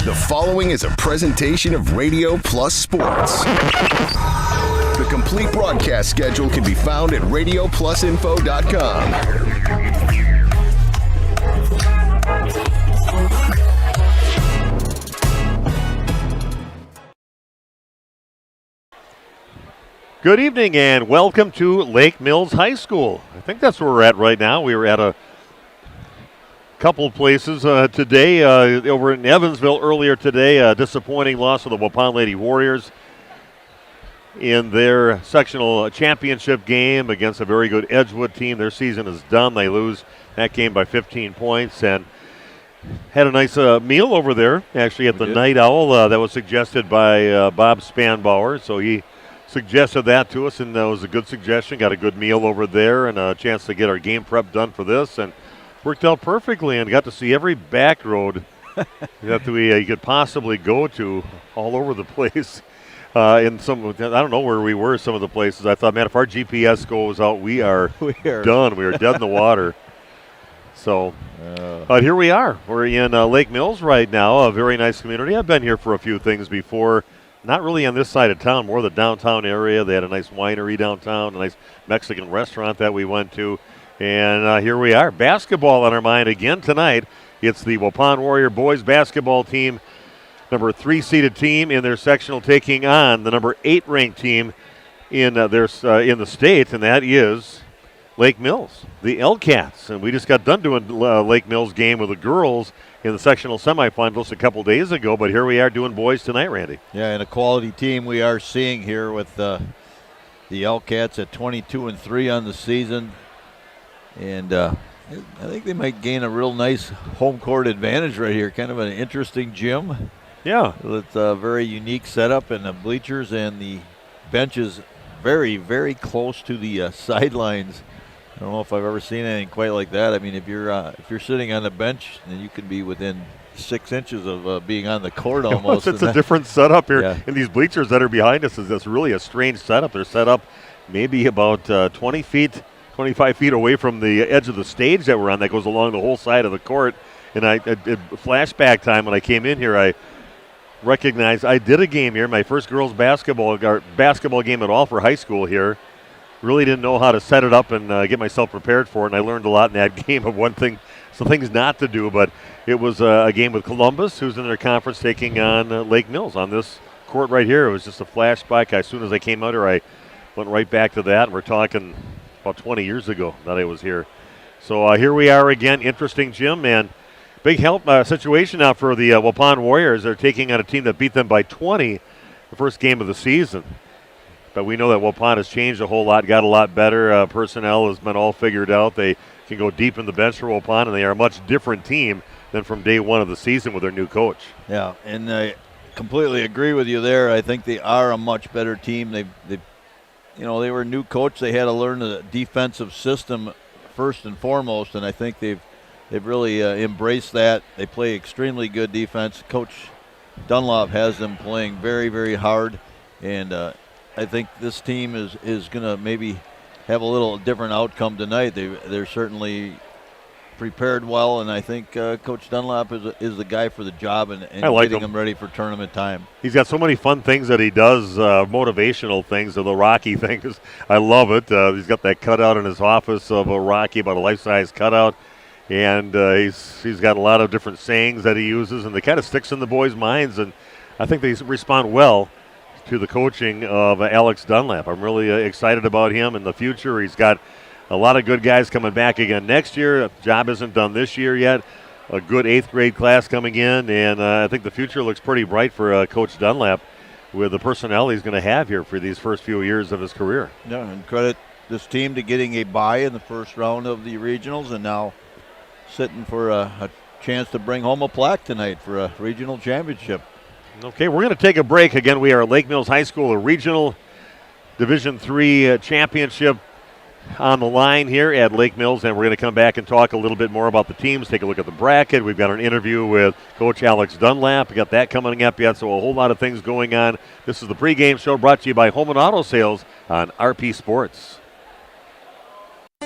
The following is a presentation of Radio Plus Sports. The complete broadcast schedule can be found at radioplusinfo.com. Good evening and welcome to Lake Mills High School. I think that's where we're at right now. We were at a couple places today over in Evansville earlier today. A disappointing loss of the Waupun Lady Warriors in their sectional championship game against a very good Edgewood team. Their season is done. They lose that game by 15 points and had a nice meal over there, actually, at the Night Owl that was suggested by Bob Spanbauer. So he suggested that to us, and that was a good suggestion. Got a good meal over there and a chance to get our game prep done for this, and worked out perfectly, and got to see every back road that we could possibly go to all over the place. In some, I don't know where we were, some of the places. I thought, man, if our GPS goes out, we are done. We are dead in the water. So, but here we are. We're in Lake Mills right now, a very nice community. I've been here for a few things before. Not really on this side of town, more the downtown area. They had a nice winery downtown, a nice Mexican restaurant that we went to. And here we are. Basketball on our mind again tonight. It's the Waupun Warrior boys basketball team, number 3 seeded team in their sectional, taking on the number 8 ranked team in in the state, and that is Lake Mills, the L-Cats. And we just got done doing Lake Mills game with the girls in the sectional semifinals a couple days ago, but here we are doing boys tonight, Randy. Yeah, and a quality team we are seeing here with the L-Cats at 22-3 on the season. And I think they might gain a real nice home court advantage right here. Kind of an interesting gym. Yeah. With a very unique setup, and the bleachers and the benches very, very close to the sidelines. I don't know if I've ever seen anything quite like that. I mean, if you're sitting on the bench, then you can be within 6 inches of being on the court almost. It's a different setup here. Yeah. And these bleachers that are behind us is really a strange setup. They're set up maybe about 25 feet away from the edge of the stage that we're on that goes along the whole side of the court. And flashback time when I came in here, I recognized I did a game here, my first girls basketball game at all for high school here. Really didn't know how to set it up and get myself prepared for it, and I learned a lot in that game of some things not to do. But it was a game with Columbus, who's in their conference, taking on Lake Mills on this court right here. It was just a flashback. As soon as I came out here, I went right back to that, and we're talking about 20 years ago that I was here. So here we are again. Interesting gym, and big help situation now for the Waupun Warriors. They're taking on a team that beat them by 20 the first game of the season. But we know that Waupun has changed a whole lot, got a lot better. Personnel has been all figured out. They can go deep in the bench for Waupun, and they are a much different team than from day one of the season with their new coach. Yeah, and I completely agree with you there. I think they are a much better team. They were a new coach. They had to learn the defensive system first and foremost, and I think they've really embraced that. They play extremely good defense. Coach Dunlop has them playing very, very hard, and I think this team is going to maybe have a little different outcome tonight. They're certainly prepared well, and I think Coach Dunlop is the guy for the job and getting them ready for tournament time. He's got so many fun things that he does, motivational things, the Rocky things. I love it. He's got that cutout in his office of a Rocky, about a life-size cutout, and he's got a lot of different sayings that he uses, and they kind of sticks in the boys' minds, and I think they respond well to the coaching of Alex Dunlap. I'm really excited about him in the future. He's got a lot of good guys coming back again next year. Job isn't done this year yet. A good 8th grade class coming in, and I think the future looks pretty bright for Coach Dunlap with the personnel he's going to have here for these first few years of his career. Yeah, and credit this team to getting a bye in the first round of the regionals, and now sitting for a chance to bring home a plaque tonight for a regional championship. Okay, we're going to take a break. Again, we are Lake Mills High School, a regional Division III championship on the line here at Lake Mills, and we're going to come back and talk a little bit more about the teams, take a look at the bracket. We've got an interview with Coach Alex Dunlap. We got that coming up yet, so a whole lot of things going on. This is the pregame show brought to you by Home and Auto Sales on RP Sports.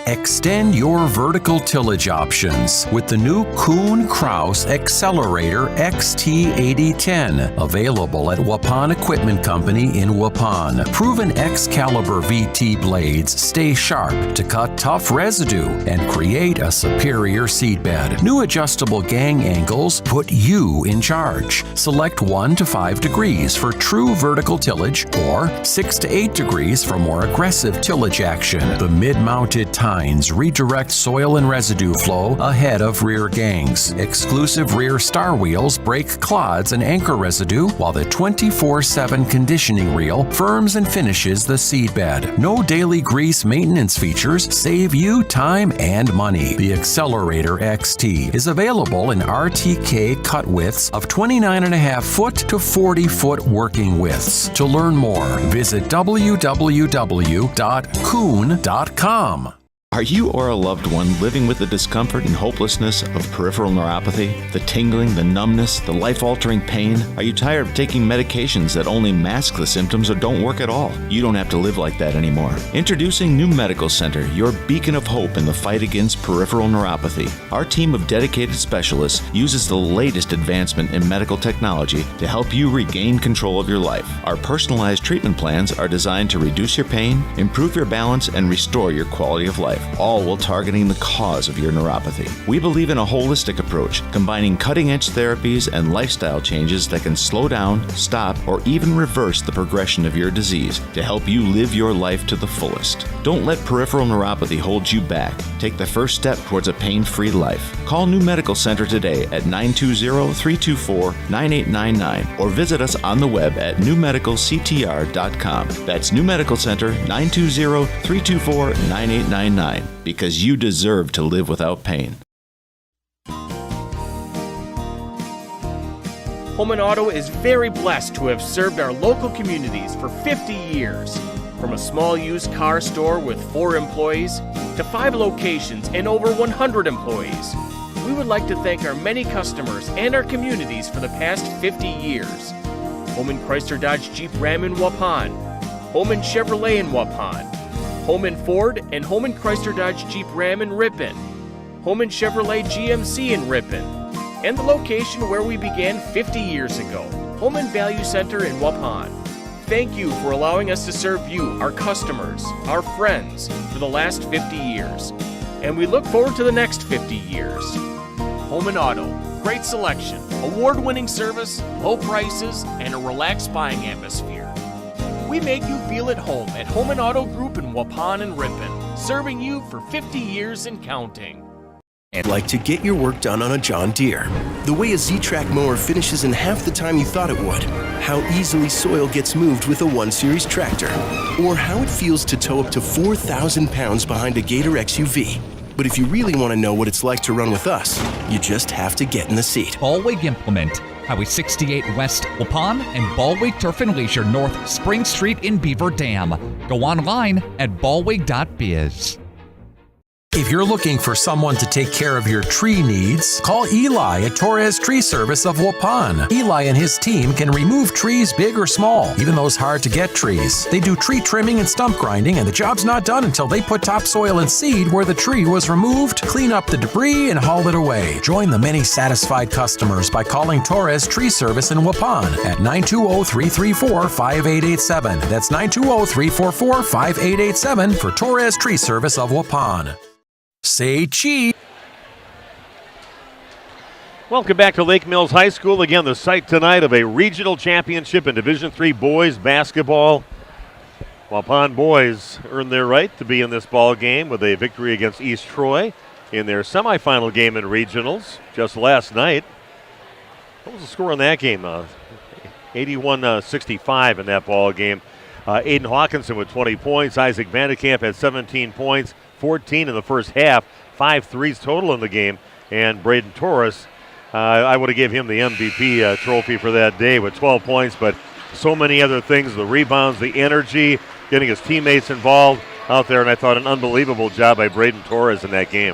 Extend your vertical tillage options with the new Kuhn-Krause Accelerator XT8010, available at Waupun Equipment Company in Waupun. Proven Excalibur VT blades stay sharp to cut tough residue and create a superior seedbed. New adjustable gang angles put you in charge. Select 1 to 5 degrees for true vertical tillage or 6 to 8 degrees for more aggressive tillage action. The mid-mounted tines redirect soil and residue flow ahead of rear gangs. Exclusive rear star wheels break clods and anchor residue, while the 24/7 conditioning reel firms and finishes the seedbed. No daily grease maintenance features save you time and money. The Accelerator XT is available in RTK cut widths of 29.5 foot to 40 foot working widths. To learn more, visit www.kuhn.com. Are you or a loved one living with the discomfort and hopelessness of peripheral neuropathy? The tingling, the numbness, the life-altering pain? Are you tired of taking medications that only mask the symptoms or don't work at all? You don't have to live like that anymore. Introducing New Medical Center, your beacon of hope in the fight against peripheral neuropathy. Our team of dedicated specialists uses the latest advancement in medical technology to help you regain control of your life. Our personalized treatment plans are designed to reduce your pain, improve your balance, and restore your quality of life, all while targeting the cause of your neuropathy. We believe in a holistic approach, combining cutting-edge therapies and lifestyle changes that can slow down, stop, or even reverse the progression of your disease to help you live your life to the fullest. Don't let peripheral neuropathy hold you back. Take the first step towards a pain-free life. Call New Medical Center today at 920-324-9899 or visit us on the web at newmedicalctr.com. That's New Medical Center, 920-324-9899. Because you deserve to live without pain. Holman Auto is very blessed to have served our local communities for 50 years. From a small used car store with 4 employees to 5 locations and over 100 employees. We would like to thank our many customers and our communities for the past 50 years. Holman Chrysler Dodge Jeep Ram in Waupun, Holman Chevrolet in Waupun, Holman Ford and Holman Chrysler Dodge Jeep Ram in Ripon, Holman Chevrolet GMC in Ripon, and the location where we began 50 years ago, Holman Value Center in Waupun. Thank you for allowing us to serve you, our customers, our friends, for the last 50 years. And we look forward to the next 50 years. Holman Auto, great selection, award-winning service, low prices, and a relaxed buying atmosphere. We make you feel at home at Holman Auto Group in Waupun and Ripon, serving you for 50 years and counting. Like to get your work done on a John Deere. The way a Z-Track mower finishes in half the time you thought it would. How easily soil gets moved with a 1 Series tractor. Or how it feels to tow up to 4,000 pounds behind a Gator XUV. But if you really want to know what it's like to run with us, you just have to get in the seat. Ballweg Implement, Highway 68 West Waupun and Ballweg Turf and Leisure North Spring Street in Beaver Dam. Go online at ballweg.biz. If you're looking for someone to take care of your tree needs, call Eli at Torres Tree Service of Waupun. Eli and his team can remove trees big or small, even those hard-to-get trees. They do tree trimming and stump grinding, and the job's not done until they put topsoil and seed where the tree was removed, clean up the debris, and haul it away. Join the many satisfied customers by calling Torres Tree Service in Waupun at 920-334-5887. That's 920-344-5887 for Torres Tree Service of Waupun. Say cheese. Welcome back to Lake Mills High School. Again, the site tonight of a regional championship in Division III boys basketball. Waupun boys earned their right to be in this ball game with a victory against East Troy in their semifinal game in regionals just last night. What was the score in that game? 81-65 in that ball game. Aiden Hawkinson with 20 points. Isaac Vandekamp had 17 points. 14 in the first half, 5 threes total in the game, and Braden Torres, I would have gave him the MVP trophy for that day with 12 points, but so many other things, the rebounds, the energy, getting his teammates involved out there, and I thought an unbelievable job by Braden Torres in that game.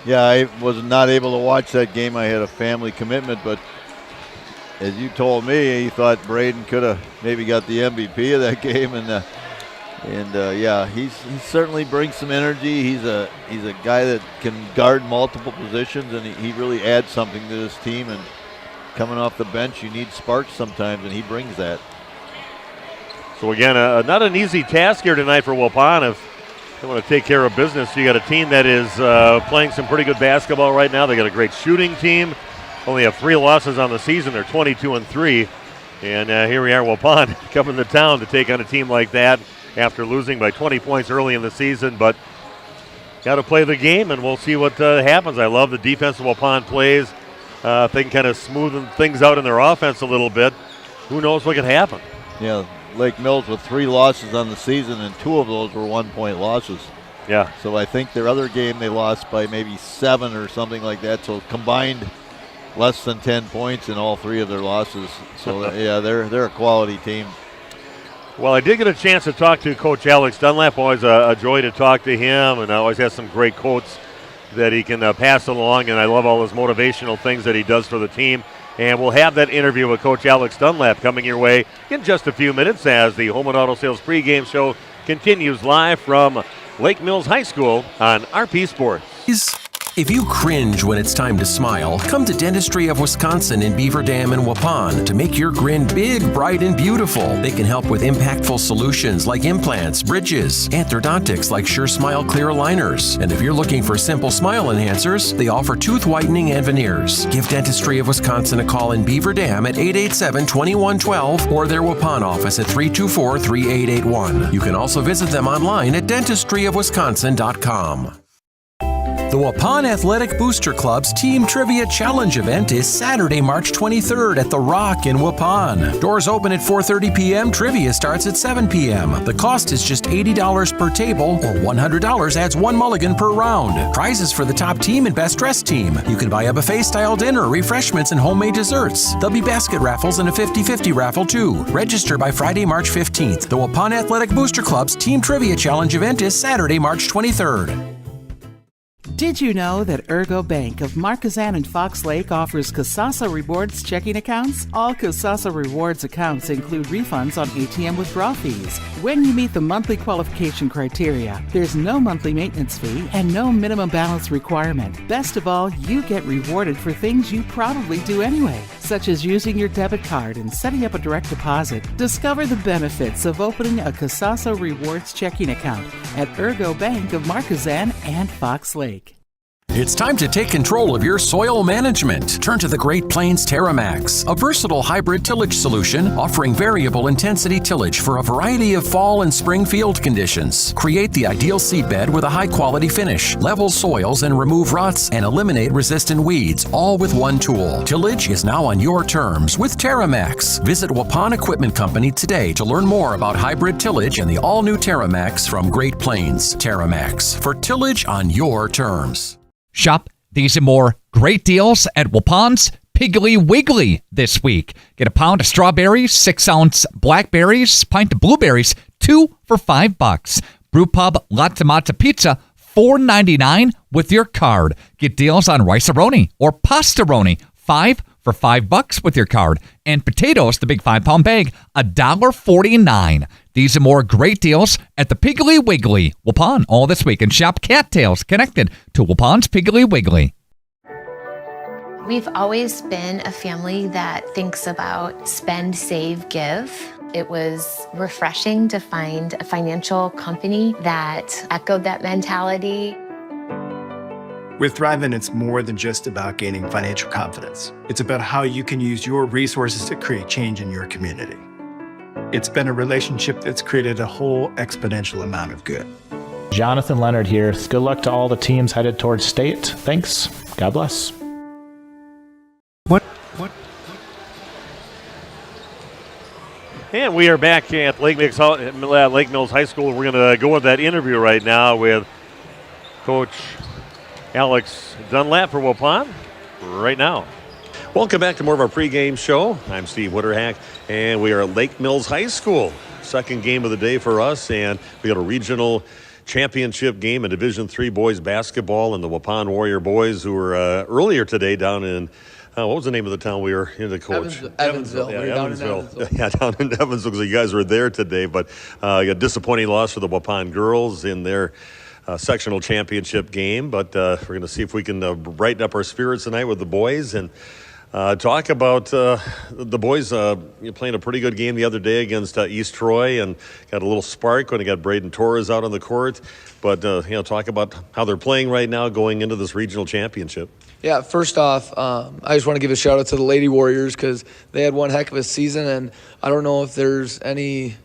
Yeah, I was not able to watch that game. I had a family commitment, but as you told me, you thought Braden could have maybe got the MVP of that game, and And he certainly brings some energy. He's a guy that can guard multiple positions, and he really adds something to this team. And coming off the bench, you need sparks sometimes, and he brings that. So again, not an easy task here tonight for Waupun. If they want to take care of business, you got a team that is playing some pretty good basketball right now. They got a great shooting team. Only have 3 losses on the season. They're 22-3. And here we are, Waupun, coming to town to take on a team like that after losing by 20 points early in the season. But got to play the game, and we'll see what happens. I love the defense Waupun plays. If they can kind of smoothen things out in their offense a little bit, who knows what could happen. Yeah, Lake Mills with 3 losses on the season, and 2 of those were 1-point losses. Yeah. So I think their other game they lost by maybe 7 or something like that. So combined less than 10 points in all 3 of their losses. So yeah, they're a quality team. Well, I did get a chance to talk to Coach Alex Dunlap. Always a joy to talk to him, and always has some great quotes that he can pass along, and I love all those motivational things that he does for the team. And we'll have that interview with Coach Alex Dunlap coming your way in just a few minutes as the Home and Auto Sales pregame show continues live from Lake Mills High School on RP Sports. If you cringe when it's time to smile, come to Dentistry of Wisconsin in Beaver Dam and Waupun to make your grin big, bright, and beautiful. They can help with impactful solutions like implants, bridges, orthodontics like Sure Smile clear aligners. And if you're looking for simple smile enhancers, they offer tooth whitening and veneers. Give Dentistry of Wisconsin a call in Beaver Dam at 887-2112 or their Waupun office at 324-3881. You can also visit them online at dentistryofwisconsin.com. The Waupun Athletic Booster Club's Team Trivia Challenge event is Saturday, March 23rd at The Rock in Waupun. Doors open at 4:30 p.m. Trivia starts at 7 p.m. The cost is just $80 per table, or $100 adds 1 mulligan per round. Prizes for the top team and best dressed team. You can buy a buffet-style dinner, refreshments, and homemade desserts. There'll be basket raffles and a 50-50 raffle too. Register by Friday, March 15th. The Waupun Athletic Booster Club's Team Trivia Challenge event is Saturday, March 23rd. Did you know that Ergo Bank of Marquezan and Fox Lake offers Kasasa Rewards checking accounts? All Kasasa Rewards accounts include refunds on ATM withdrawal fees. When you meet the monthly qualification criteria, there's no monthly maintenance fee and no minimum balance requirement. Best of all, you get rewarded for things you probably do anyway, such as using your debit card and setting up a direct deposit. Discover the benefits of opening a Kasasa Rewards checking account at Ergo Bank of Marquezan and Fox Lake. It's time to take control of your soil management. Turn to the Great Plains TerraMax, a versatile hybrid tillage solution offering variable intensity tillage for a variety of fall and spring field conditions. Create the ideal seedbed with a high-quality finish, level soils and remove ruts, and eliminate resistant weeds, all with one tool. Tillage is now on your terms with TerraMax. Visit Waupun Equipment Company today to learn more about hybrid tillage and the all-new TerraMax from Great Plains. TerraMax, for tillage on your terms. Shop these and more great deals at Waupun's Piggly Wiggly this week. Get a pound of strawberries, 6-ounce blackberries, pint of blueberries, 2 for $5. Brewpub Latte Matta Pizza, $4.99 with your card. Get deals on rice-a-roni or pasta-roni, 5 for $5 with your card. And potatoes, the big 5-pound bag, $1.49. These are more great deals at the Piggly Wiggly, Waupun, all this week. And shop cattails connected to Waupun's Piggly Wiggly. We've always been a family that thinks about spend, save, give. It was refreshing to find a financial company that echoed that mentality. With Thriven, it's more than just about gaining financial confidence. It's about how you can use your resources to create change in your community. It's been a relationship that's created a whole exponential amount of good. Jonathan Leonard here. Good luck to all the teams headed towards state. Thanks. God bless. What? And we are back at Lake Mills High School. We're going to go with that interview right now with Coach Alex Dunlap for Waupun right now. Welcome back to more of our pregame show. I'm Steve Witterhack, and we are at Lake Mills High School. Second game of the day for us, and we got a regional championship game in Division III boys basketball, and the Waupun Warrior boys who were earlier today down in What was the name of the town we were in, the coach? Evansville. Yeah, We were down in Evansville. Evansville. Yeah, down in Evansville, because you guys were there today. But a disappointing loss for the Waupun girls in their sectional championship game. But we're going to see if we can brighten up our spirits tonight with the boys and talk about the boys playing a pretty good game the other day against East Troy and got a little spark when they got Braden Torres out on the court. But, talk about how they're playing right now going into this regional championship. Yeah, first off, I just want to give a shout-out to the Lady Warriors because they had one heck of a season, and I don't know if there's any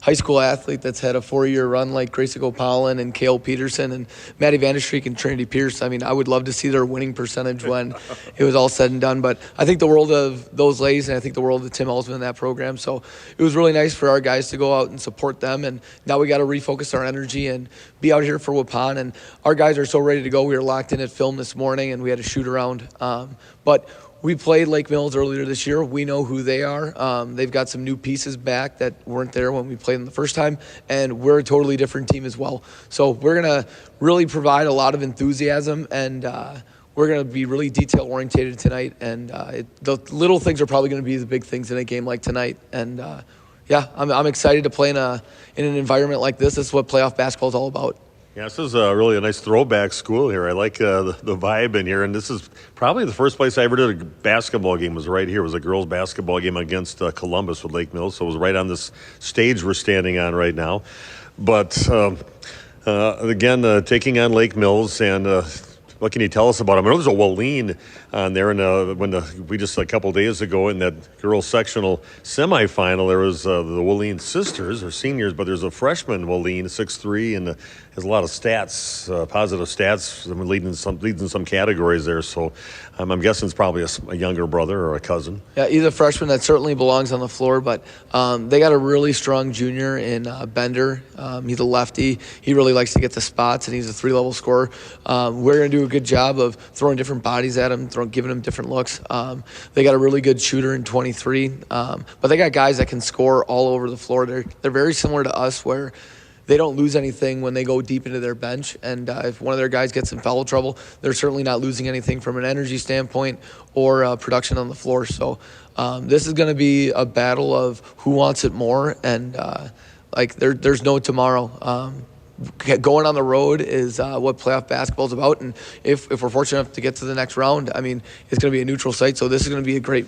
high school athlete that's had a 4-year run like Gracie Gopalin and Kale Peterson and Maddie Vanderstreek and Trinity Pierce. I mean, I would love to see their winning percentage when it was all said and done. But I think the world of those ladies, and I think the world of Tim Ellsman in that program. So it was really nice for our guys to go out and support them. And now we got to refocus our energy and be out here for Waupun. And our guys are so ready to go. We were locked in at film this morning, and we had a shoot around. But we played Lake Mills earlier this year. We know who they are. They've got some new pieces back that weren't there when we played them the first time, and we're a totally different team as well. So we're going to really provide a lot of enthusiasm, and we're going to be really detail-oriented tonight. And the little things are probably going to be the big things in a game like tonight. And, I'm excited to play in an environment like this. This is what playoff basketball is all about. Yeah, this is really a nice throwback school here. I like the vibe in here, and this is probably the first place I ever did a basketball game was right here. It was a girls' basketball game against Columbus with Lake Mills, so it was right on this stage we're standing on right now. But, again, taking on Lake Mills, and what can you tell us about them? I know there's a Wallene on there, and we just a couple days ago in that girls' sectional semifinal, there was the Wallene sisters, or seniors, but there's a freshman Wallene, 6'3", and has a lot of stats, positive stats, leading some categories there. So I'm guessing it's probably a younger brother or a cousin. Yeah, he's a freshman that certainly belongs on the floor, but they got a really strong junior in Bender. He's a lefty. He really likes to get the spots, and he's a 3-level scorer. We're going to do a good job of throwing different bodies at him, giving him different looks. They got a really good shooter in 23, but they got guys that can score all over the floor. They're very similar to us, where they don't lose anything when they go deep into their bench. And if one of their guys gets in foul trouble, they're certainly not losing anything from an energy standpoint or production on the floor. So this is going to be a battle of who wants it more. And there's no tomorrow. Going on the road is what playoff basketball is about. And if we're fortunate enough to get to the next round, I mean, it's going to be a neutral site. So this is going to be a great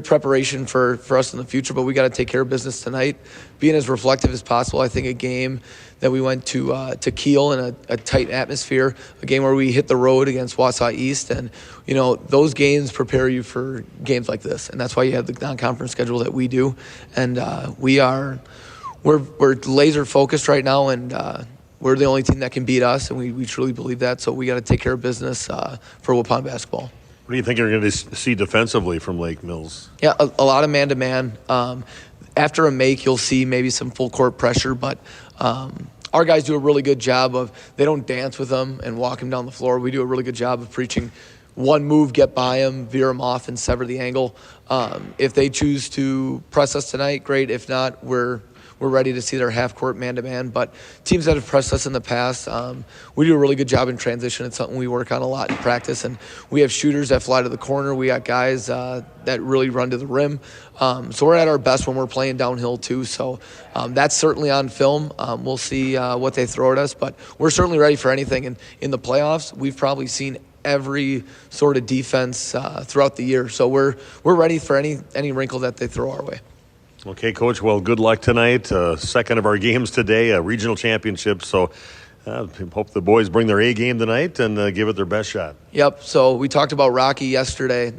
preparation for us in the future, but we got to take care of business tonight, being as reflective as possible. I think a game that we went to Kiel in a tight atmosphere, a game where we hit the road against Wausau East, and those games prepare you for games like this, and that's why you have the non-conference schedule that we do, and we're laser focused right now, and we're the only team that can beat us, and we truly believe that. So we got to take care of business for Waupun basketball. What do you think you're going to see defensively from Lake Mills? Yeah, a lot of man-to-man. After a make, you'll see maybe some full-court pressure, but our guys do a really good job of, they don't dance with them and walk them down the floor. We do a really good job of preaching one move, get by them, veer them off, and sever the angle. If they choose to press us tonight, great. If not, we're ready to see their half-court man-to-man. But teams that have pressed us in the past, we do a really good job in transition. It's something we work on a lot in practice. And we have shooters that fly to the corner. We got guys that really run to the rim. So we're at our best when we're playing downhill, too. So that's certainly on film. We'll see what they throw at us. But we're certainly ready for anything. And in the playoffs, we've probably seen every sort of defense throughout the year. So we're ready for any wrinkle that they throw our way. Okay, Coach, well, good luck tonight. Second of our games today, a regional championship. So hope the boys bring their A game tonight and give it their best shot. Yep, so we talked about Rocky yesterday.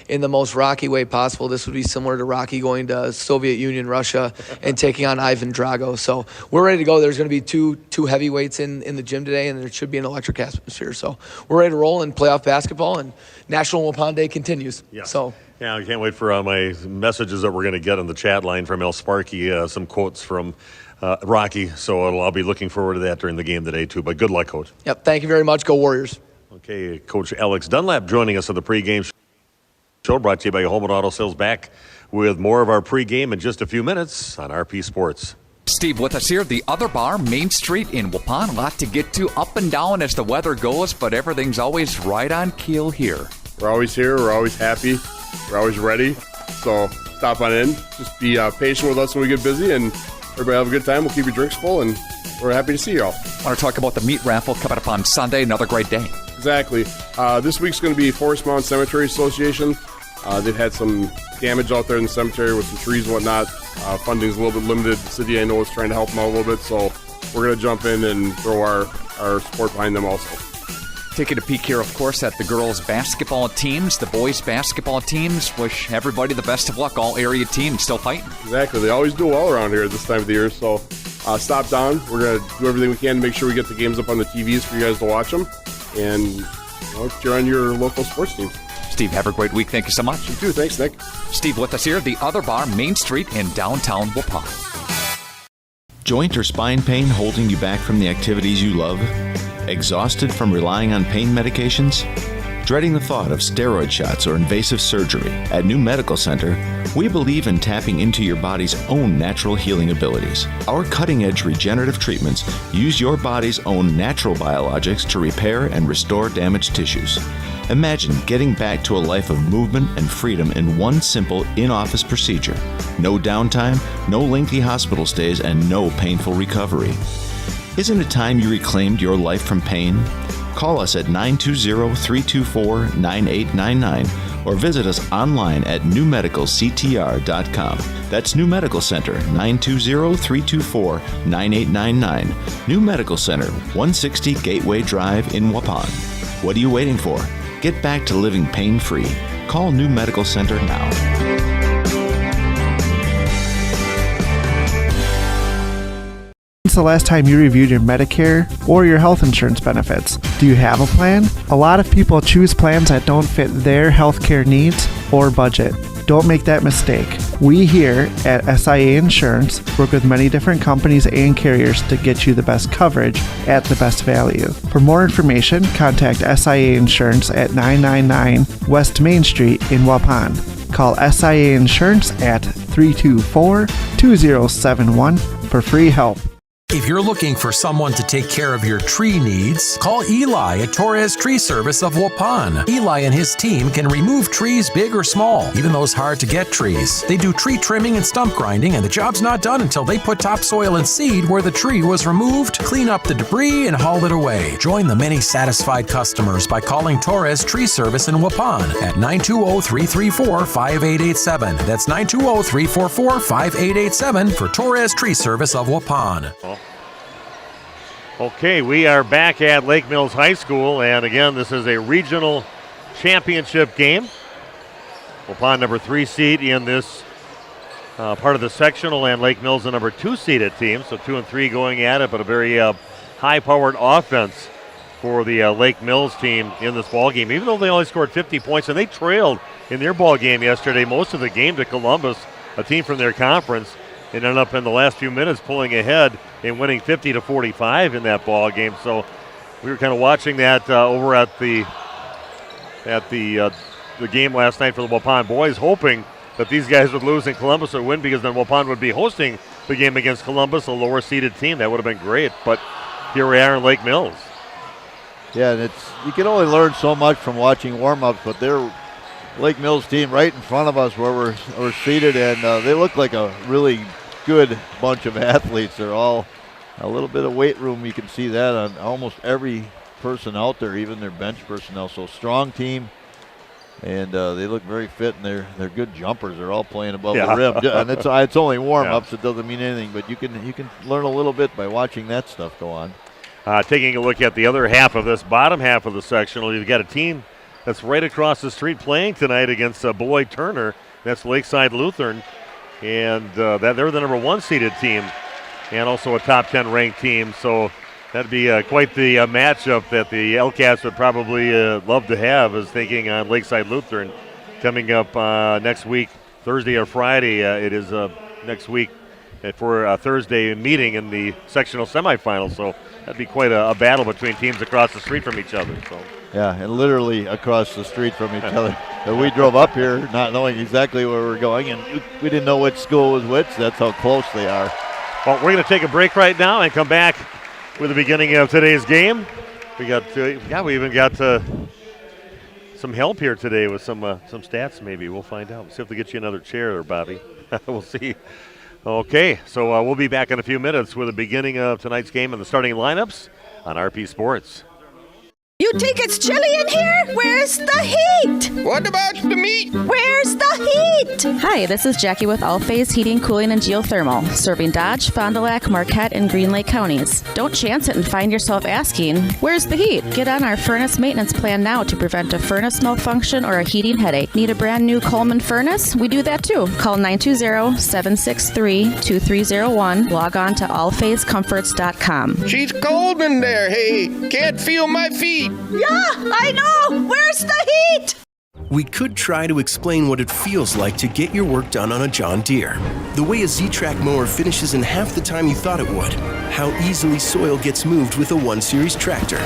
In the most Rocky way possible, this would be similar to Rocky going to Soviet Union, Russia, and taking on Ivan Drago. So we're ready to go. There's going to be two heavyweights in the gym today, and there should be an electric atmosphere. So we're ready to roll in playoff basketball, and National Waupun Day continues. Yeah. So. Yeah, I can't wait for my messages that we're going to get on the chat line from El Sparky, some quotes from Rocky. So I'll be looking forward to that during the game today, too. But good luck, Coach. Yep, thank you very much. Go Warriors. Okay, Coach Alex Dunlap joining us on the pregame show, brought to you by Home and Auto Sales, back with more of our pregame in just a few minutes on RP Sports. Steve with us here, the other bar, Main Street in Waupun. A lot to get to, up and down as the weather goes, but everything's always right on keel here. We're always here. We're always happy. We're always ready. So stop on in. Just be patient with us when we get busy, and everybody have a good time. We'll keep your drinks full, and we're happy to see you all. I want to talk about the meat raffle coming up on Sunday. Another great day. Exactly. This week's going to be Forest Mountain Cemetery Association. They've had some damage out there in the cemetery with some trees and whatnot. Funding's a little bit limited. The city, I know, is trying to help them out a little bit, so we're going to jump in and throw our support behind them also. Taking a peek here, of course, at the girls' basketball teams, the boys' basketball teams. Wish everybody the best of luck. All area teams still fighting. Exactly. They always do well around here at this time of the year, so stop down. We're going to do everything we can to make sure we get the games up on the TVs for you guys to watch them, and cheer on your local sports teams. Steve, have a great week. Thank you so much. You too. Thanks, Nick. Steve with us here at the Other Bar, Main Street in downtown Waupun. Joint or spine pain holding you back from the activities you love? Exhausted from relying on pain medications? Dreading the thought of steroid shots or invasive surgery? At New Medical Center, we believe in tapping into your body's own natural healing abilities. Our cutting-edge regenerative treatments use your body's own natural biologics to repair and restore damaged tissues. Imagine getting back to a life of movement and freedom in one simple in-office procedure. No downtime, no lengthy hospital stays, and no painful recovery. Isn't it time you reclaimed your life from pain? Call us at 920-324-9899 or visit us online at newmedicalctr.com. That's New Medical Center, 920-324-9899. New Medical Center, 160 Gateway Drive in Waupun. What are you waiting for? Get back to living pain-free. Call New Medical Center now. When's the last time you reviewed your Medicare or your health insurance benefits? Do you have a plan? A lot of people choose plans that don't fit their healthcare needs or budget. Don't make that mistake. We here at SIA Insurance work with many different companies and carriers to get you the best coverage at the best value. For more information, contact SIA Insurance at 999 West Main Street in Waupun. Call SIA Insurance at 324-2071 for free help. If you're looking for someone to take care of your tree needs, call Eli at Torres Tree Service of Waupun. Eli and his team can remove trees big or small, even those hard-to-get trees. They do tree trimming and stump grinding, and the job's not done until they put topsoil and seed where the tree was removed, clean up the debris, and haul it away. Join the many satisfied customers by calling Torres Tree Service in Waupun at 920-334-5887. That's 920-344-5887 for Torres Tree Service of Waupun. Okay, we are back at Lake Mills High School, and again, this is a regional championship game. Waupun number 3 seed in this part of the sectional, and Lake Mills the number 2 seeded team, so 2 and 3 going at it, but a very high-powered offense for the Lake Mills team in this ball game, even though they only scored 50 points, and they trailed in their ball game yesterday most of the game to Columbus, a team from their conference. It ended up in the last few minutes pulling ahead and winning 50-45 in that ball game. So we were kind of watching that over at the game last night for the Waupun boys, hoping that these guys would lose and Columbus would win, because then Waupun would be hosting the game against Columbus, a lower seeded team. That would have been great. But here we are in Lake Mills. Yeah, and you can only learn so much from watching warm-ups, but they're Lake Mills team right in front of us where we're seated, and they look like a really good bunch of athletes. They're all a little bit of weight room. You can see that on almost every person out there, even their bench personnel. So strong team, and they look very fit, and they're good jumpers. They're all playing above the rim, and it's only warm-ups. It doesn't mean anything, but you can learn a little bit by watching that stuff go on. Taking a look at the other half of this bottom half of the sectional, you've got a team that's right across the street playing tonight against Beloit Turner. That's Lakeside Lutheran. And they're the number 1 seeded team and also a top 10 ranked team. So that'd be quite the matchup that the LCATs would probably love to have, is thinking on Lakeside Lutheran coming up next week, Thursday or Friday. It is next week for a Thursday meeting in the sectional semifinals. So that'd be quite a battle between teams across the street from each other. So. Yeah, and literally across the street from each other. We drove up here not knowing exactly where we were going, and we didn't know which school was which. That's how close they are. Well, we're going to take a break right now and come back with the beginning of today's game. We even got some help here today with some stats. Maybe we'll find out. See if they get you another chair there, Bobby. We'll see. Okay, so we'll be back in a few minutes with the beginning of tonight's game and the starting lineups on RP Sports. You think it's chilly in here? Where's the heat? What about the meat? Where's the heat? Hi, this is Jackie with All Phase Heating, Cooling, and Geothermal, serving Dodge, Fond du Lac, Marquette, and Green Lake counties. Don't chance it and find yourself asking, where's the heat? Get on our furnace maintenance plan now to prevent a furnace malfunction or a heating headache. Need a brand new Coleman furnace? We do that too. Call 920-763-2301. Log on to allphasecomforts.com. She's cold in there, hey. Can't feel my feet. Yeah, I know. Where's the heat? We could try to explain what it feels like to get your work done on a John Deere. The way a Z-Track mower finishes in half the time you thought it would. How easily soil gets moved with a 1 Series tractor.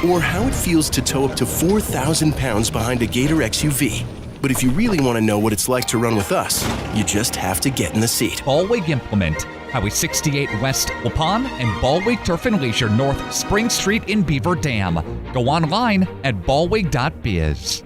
Or how it feels to tow up to 4,000 pounds behind a Gator XUV. But if you really want to know what it's like to run with us, you just have to get in the seat. Ballweg Implement, Highway 68 West Waupun, and Ballweg Turf and Leisure North Spring Street in Beaver Dam. Go online at ballweg.biz.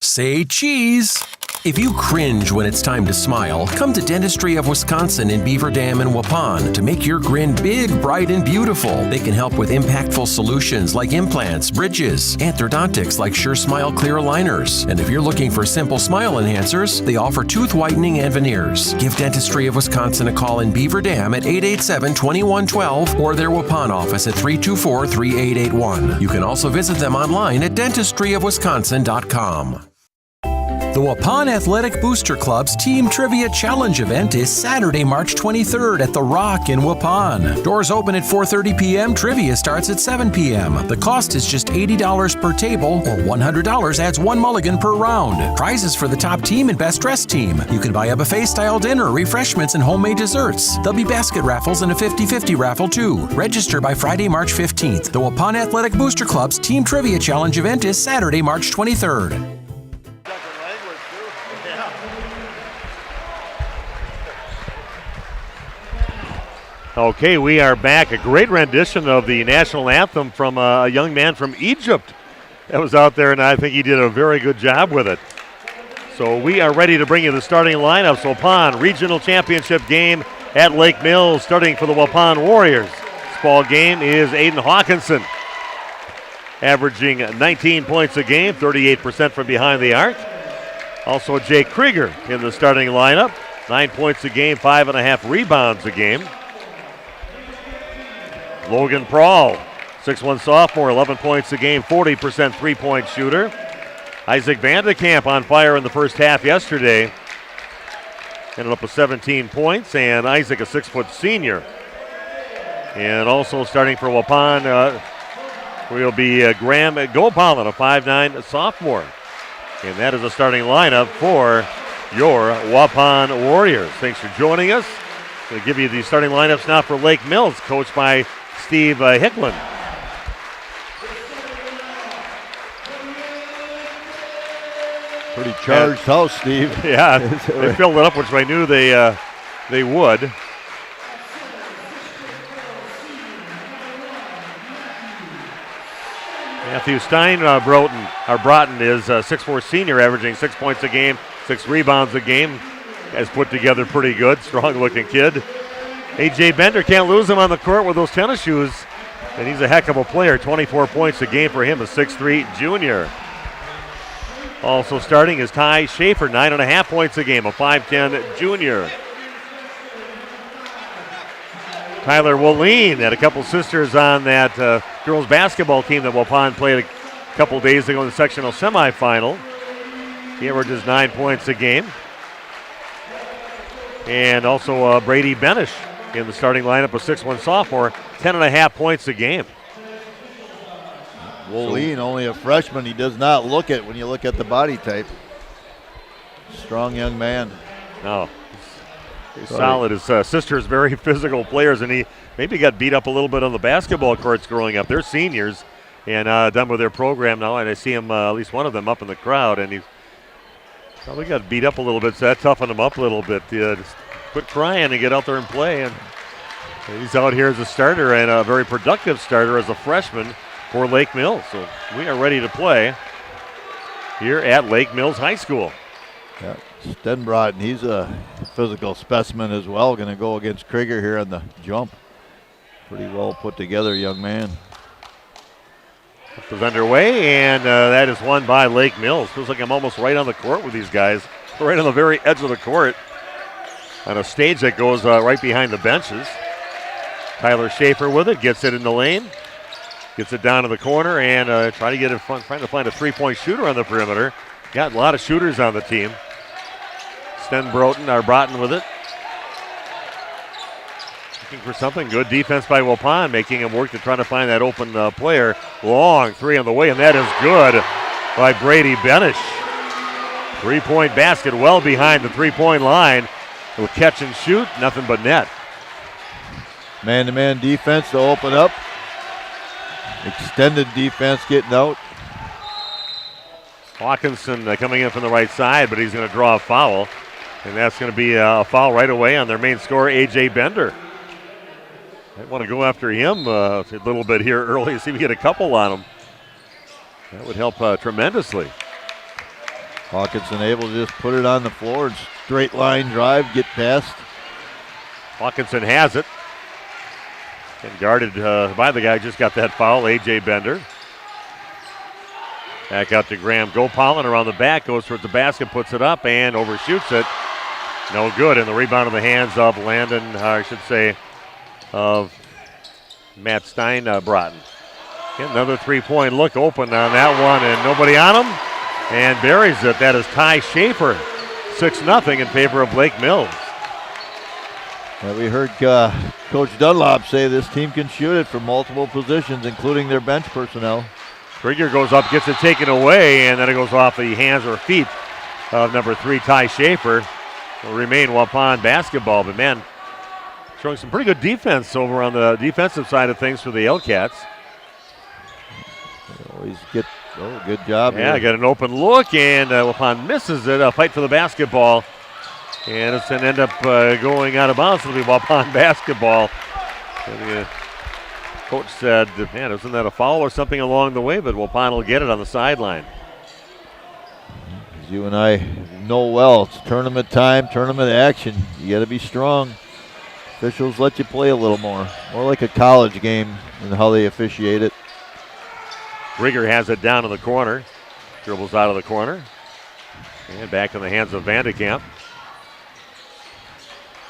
Say cheese. If you cringe when it's time to smile, come to Dentistry of Wisconsin in Beaver Dam and Waupun to make your grin big, bright, and beautiful. They can help with impactful solutions like implants, bridges, orthodontics like Sure Smile clear aligners. And if you're looking for simple smile enhancers, they offer tooth whitening and veneers. Give Dentistry of Wisconsin a call in Beaver Dam at 887-2112 or their Waupun office at 324-3881. You can also visit them online at dentistryofwisconsin.com. The Waupun Athletic Booster Club's Team Trivia Challenge event is Saturday, March 23rd at The Rock in Waupun. Doors open at 4:30 p.m. Trivia starts at 7 p.m. The cost is just $80 per table, or $100 adds 1 mulligan per round. Prizes for the top team and best dressed team. You can buy a buffet-style dinner, refreshments, and homemade desserts. There'll be basket raffles and a 50-50 raffle too. Register by Friday, March 15th. The Waupun Athletic Booster Club's Team Trivia Challenge event is Saturday, March 23rd. Okay, we are back. A great rendition of the national anthem from a young man from Egypt that was out there, and I think he did a very good job with it. So we are ready to bring you the starting lineups. Waupun Regional Championship game at Lake Mills, starting for the Waupun Warriors. This ball game is Aiden Hawkinson, averaging 19 points a game, 38% from behind the arc. Also Jake Krieger in the starting lineup, 9 points a game, 5.5 rebounds a game. Logan Prawl, 6'1" sophomore, 11 points a game, 40% three-point shooter. Isaac Vandekamp on fire in the first half yesterday. Ended up with 17 points, and Isaac, a 6-foot senior. And also starting for Waupun will be Graham Gopalin, a 5'9" sophomore. And that is a starting lineup for your Waupun Warriors. Thanks for joining us. We'll give you the starting lineups now for Lake Mills, coached by Steve Hicklin. Pretty charged house, Steve. Yeah, they filled it up, which I knew they would. Matthew Broughton is a 6'4" senior, averaging 6 points a game, 6 rebounds a game. Has put together pretty good, strong-looking kid. A.J. Bender, can't lose him on the court with those tennis shoes. And he's a heck of a player, 24 points a game for him, a 6'3" junior. Also starting is Ty Schaefer, 9.5 points a game, a 5'10" junior. Tyler Wooleen had a couple sisters on that girls basketball team that Waupun played a couple days ago in the sectional semifinal. He averages 9 points a game. And also Brady Benish in the starting lineup, a 6'1" sophomore, 10.5 points a game. Wooleen, only a freshman. He does not look it when you look at the body type. Strong young man. No, he's solid. His sister's very physical players, and he maybe got beat up a little bit on the basketball courts growing up. They're seniors and done with their program now, and I see him, at least one of them, up in the crowd, and he's probably got beat up a little bit, so that toughened him up a little bit. Just quit crying and get out there and play. And he's out here as a starter, and a very productive starter as a freshman for Lake Mills. So we are ready to play. here at Lake Mills High School. Yeah, Stenbrotten, he's a physical specimen as well. Going to go against Krieger here on the jump. Pretty well put together young man. Is underway, and that is won by Lake Mills. Feels like I'm almost right on the court with these guys. Right on the very edge of the court. On a stage that goes right behind the benches. Tyler Schaefer with it, gets it in the lane. Gets it down to the corner and trying to get in front, trying to find a three-point shooter on the perimeter. Got a lot of shooters on the team. Broughton with it. Looking for something. Good defense by Waupun, making him work to try to find that open player. Long three on the way, and that is good by Brady Benish. Three-point basket well behind the three-point line. He'll catch and shoot, nothing but net. Man-to-man defense to open up. Extended defense getting out. Hawkinson coming in from the right side, but he's going to draw a foul. And that's going to be a foul right away on their main scorer, A.J. Bender. They want to go after him a little bit here early, see if we get a couple on him. That would help tremendously. Hawkinson able to just put it on the floor and straight line drive, get past. Hawkinson has it. And guarded by the guy who just got that foul, A.J. Bender. Back out to Graham Gopalin around the back, goes towards the basket, puts it up, and overshoots it. No good, and the rebound in the hands of of Matt Steinbrotten. Another three-point look open on that one, and nobody on him, and buries it. That is Ty Schaefer, 6-0 in favor of Lake Mills. We heard Coach Dunlop say this team can shoot it from multiple positions, including their bench personnel. Krieger goes up, gets it taken away, and then it goes off the hands or feet of number 3, Ty Schaefer. Will remain Waupun basketball, but man, showing some pretty good defense over on the defensive side of things for the Hellcats. Always get good job. Yeah, here. got an open look, and Waupun misses it. A fight for the basketball, and it's going to end up going out of bounds. It'll be Waupun basketball. And, coach said, man, isn't that a foul or something along the way? But Waupun will get it on the sideline. As you and I know well, it's tournament time, tournament action. You got to be strong. Officials let you play a little more like a college game in how they officiate it. Krieger has it down in the corner, dribbles out of the corner, and back in the hands of Vandekamp.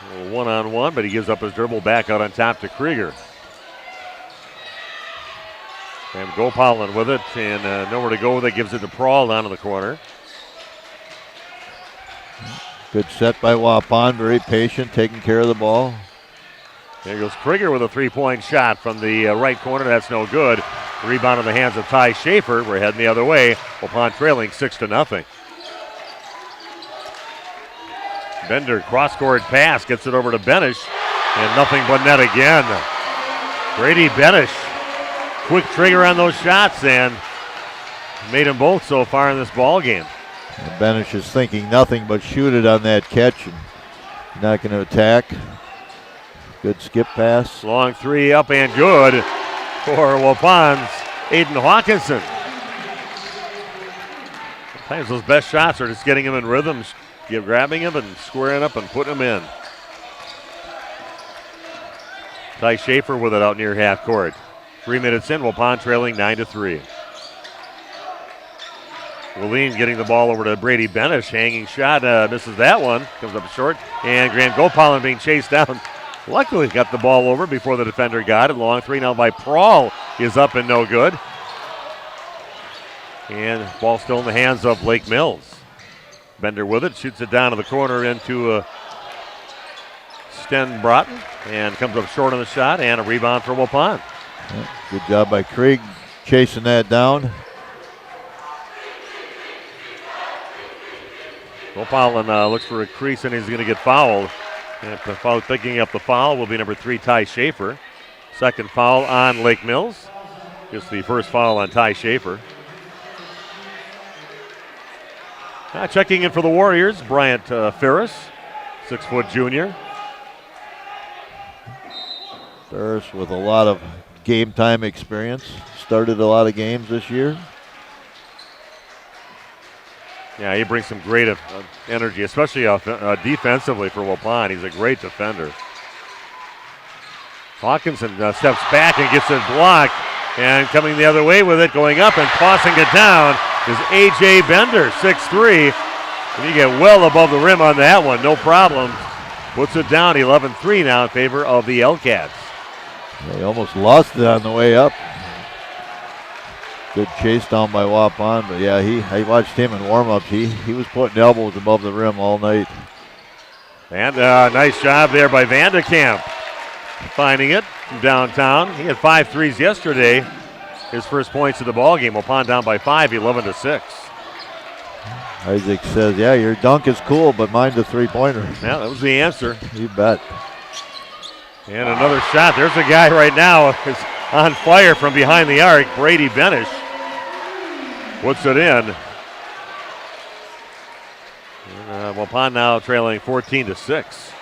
A little one-on-one, but he gives up his dribble back out on top to Krieger. And Gopalin with it, and nowhere to go with it, gives it to Prawl down in the corner. Good set by Waupun, very patient, taking care of the ball. There goes Krieger with a three-point shot from the right corner. That's no good. The rebound in the hands of Ty Schaefer. We're heading the other way. Waupun trailing 6-0. Bender cross-court pass, gets it over to Benish, and nothing but net again. Brady Benish, quick trigger on those shots, and made them both so far in this ball game. Benish is thinking nothing but shoot it on that catch, and not going to attack. Good skip pass. Long three up and good for Waupun's Aiden Hawkinson. Sometimes those best shots are just getting him in rhythm, grabbing him and squaring up and putting him in. Ty Schaefer with it out near half court. 3 minutes in, Waupun trailing 9-3. Willeen getting the ball over to Brady Benish. Hanging shot, misses that one. Comes up short. And Grant Gopalin being chased down. Luckily got the ball over before the defender got it. Long three now by Prawl is up and no good. And ball still in the hands of Lake Mills. Bender with it, shoots it down to the corner into Stenbrotten. And comes up short on the shot, and a rebound for Waupun. Good job by Krieg chasing that down. Gopalin looks for a crease, and he's going to get fouled. And picking up the foul will be number 3, Ty Schaefer. Second foul on Lake Mills. Just the first foul on Ty Schaefer. Checking in for the Warriors, Bryant Ferris, 6-foot junior. Ferris with a lot of game time experience. Started a lot of games this year. Yeah, he brings some great energy, especially defensively for Waupun. He's a great defender. Hawkinson steps back and gets it blocked. And coming the other way with it, going up and tossing it down is A.J. Bender, 6'3". And you get well above the rim on that one, no problem. Puts it down 11-3 now in favor of the L-Cats. They almost lost it on the way up. Good chase down by Waupun, but yeah, I watched him in warm-ups. He was putting elbows above the rim all night. And nice job there by Vandekamp, finding it from downtown. He had 5 threes yesterday. His first points of the ball game. Waupun down by 5, 11-6. Isaac says, yeah, your dunk is cool, but mine's a three-pointer. Yeah, that was the answer. You bet. And another shot. There's a guy right now who's on fire from behind the arc. Brady Benish puts it in. Waupun now trailing 14-6.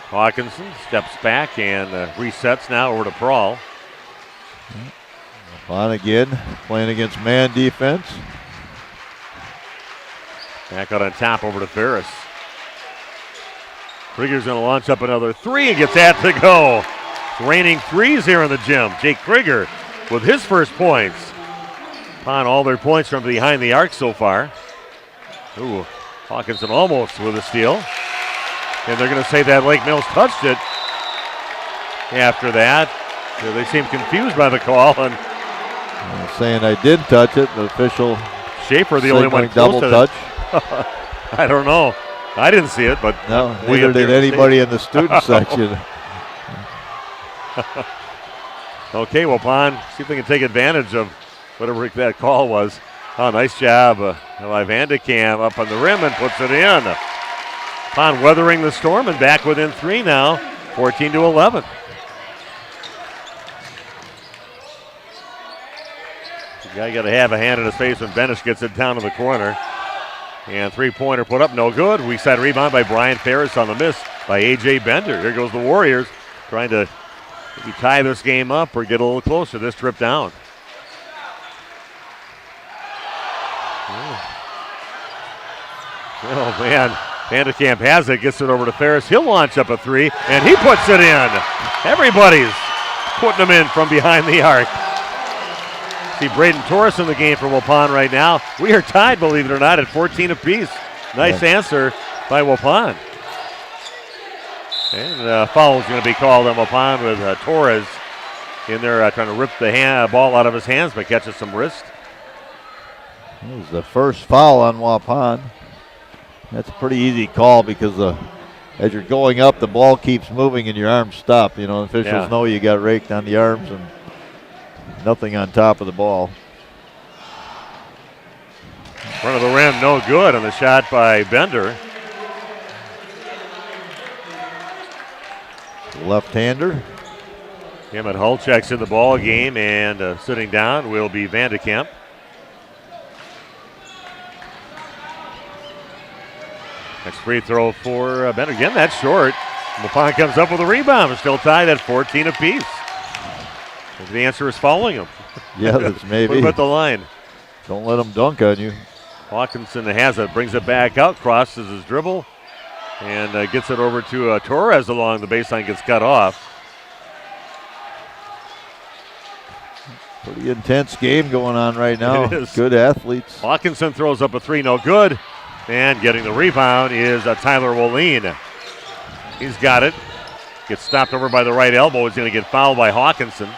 Hawkinson steps back and resets now over to Prawl. On again, playing against man defense. Back out on top over to Ferris. Krieger's going to launch up another three and gets that to go. It's raining threes here in the gym. Jake Krieger with his first points. Upon all their points from behind the arc so far. Ooh, Hawkinson almost with a steal. And they're going to say that Lake Mills touched it. After that, they seem confused by the call. And saying I did touch it. The official Schaefer, the only one double touch. I don't know. I didn't see it, but no, neither did anybody in the student section. Okay, Waupun, see if they can take advantage of whatever that call was. Oh, nice job by Vandekamp up on the rim and puts it in. Waupun weathering the storm and back within 3 now, 14-11. The guy got to have a hand in his face when Benish gets it down to the corner. And three-pointer put up, no good. Weak side rebound by Brian Ferris on the miss by A.J. Bender. Here goes the Warriors trying to maybe tie this game up or get a little closer this trip down. Oh, man. Vandekamp has it, gets it over to Ferris. He'll launch up a three, and he puts it in. Everybody's putting them in from behind the arc. See Braden Torres in the game for Waupun right now. We are tied, believe it or not, at 14 apiece. Nice answer by Waupun. And foul is going to be called on Waupun with Torres in there trying to rip the ball out of his hands, but catches some wrist. That was the first foul on Waupun. That's a pretty easy call because as you're going up, the ball keeps moving and your arms stop. You know, officials know you got raked on the arms and nothing on top of the ball. Front of the rim, no good on the shot by Bender. Left-hander. Emmett Hulchek's in the ball game, and sitting down will be Vandekamp. Next free throw for Bender. Again, that's short. Waupun comes up with a rebound. We're still tied at 14 apiece. The answer is following him. Yeah, that's maybe. Put him at the line. Don't let him dunk on you. Hawkinson has it, brings it back out, crosses his dribble, and gets it over to Torres along the baseline, gets cut off. Pretty intense game going on right now. It is. Good athletes. Hawkinson throws up a three, no good. And getting the rebound is Tyler Woleen. He's got it. Gets stopped over by the right elbow. He's going to get fouled by Hawkinson.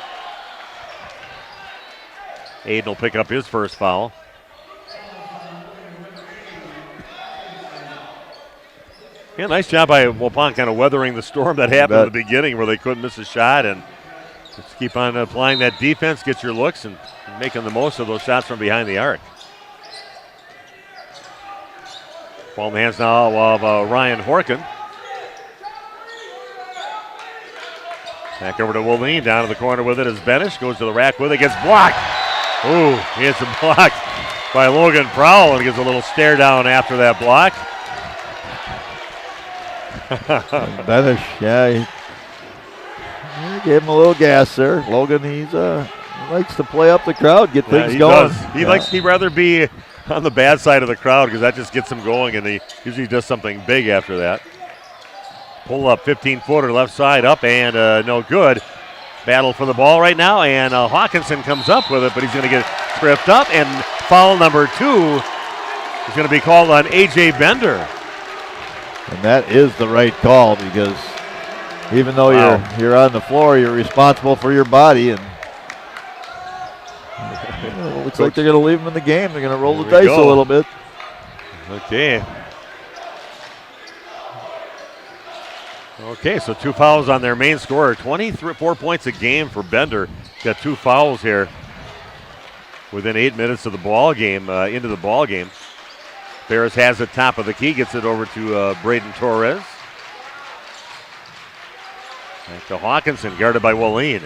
Aiden will pick up his first foul. Yeah, nice job by Waupun kind of weathering the storm that happened at the beginning where they couldn't miss a shot, and just keep on applying that defense, get your looks, and making the most of those shots from behind the arc. Ball in the hands now of Ryan Horkin. Back over to Woleen, down to the corner with it as Benish goes to the rack with it, gets blocked. Ooh, he gets a block by Logan Prowl and gets a little stare down after that block. Benish, yeah, he gave him a little gas there. Logan, he's He likes to play up the crowd, get things he going. Does. He'd rather be on the bad side of the crowd because that just gets him going, and he usually does something big after that. Pull up, 15-footer, left side up, and no good. Battle for the ball right now, and Hawkinson comes up with it, but he's going to get tripped up, and foul number 2 is going to be called on A.J. Bender. And that is the right call because even though you're on the floor, you're responsible for your body, and it looks like they're going to leave him in the game. They're going to roll the dice a little bit. Okay, so 2 fouls on their main scorer. 24 points a game for Bender. Got 2 fouls here within 8 minutes of the ball game, into the ball game. Ferris has it top of the key, gets it over to Braden Torres. Back to Hawkinson, guarded by Wallin.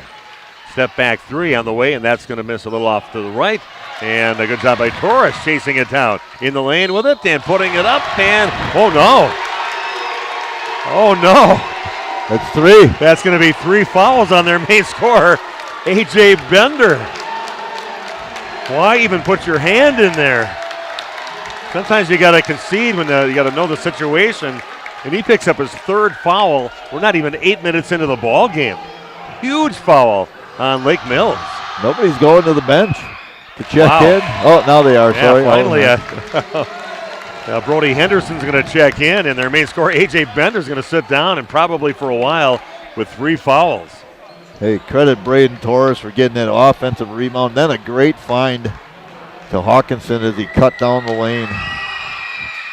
Step back 3 on the way, and that's going to miss a little off to the right. And a good job by Torres chasing it down in the lane with it and putting it up. And oh no. That's 3. That's going to be 3 fouls on their main scorer, A.J. Bender. Why even put your hand in there? Sometimes you got to concede when you got to know the situation. And he picks up his 3rd foul. We're not even 8 minutes into the ball game. Huge foul on Lake Mills. Nobody's going to the bench to check in. Oh, now they are. Sorry. Finally. Brody Henderson's going to check in, and their main scorer, A.J. Bender's going to sit down and probably for a while with 3 fouls. Hey, credit Braden Torres for getting that offensive rebound. Then a great find to Hawkinson as he cut down the lane.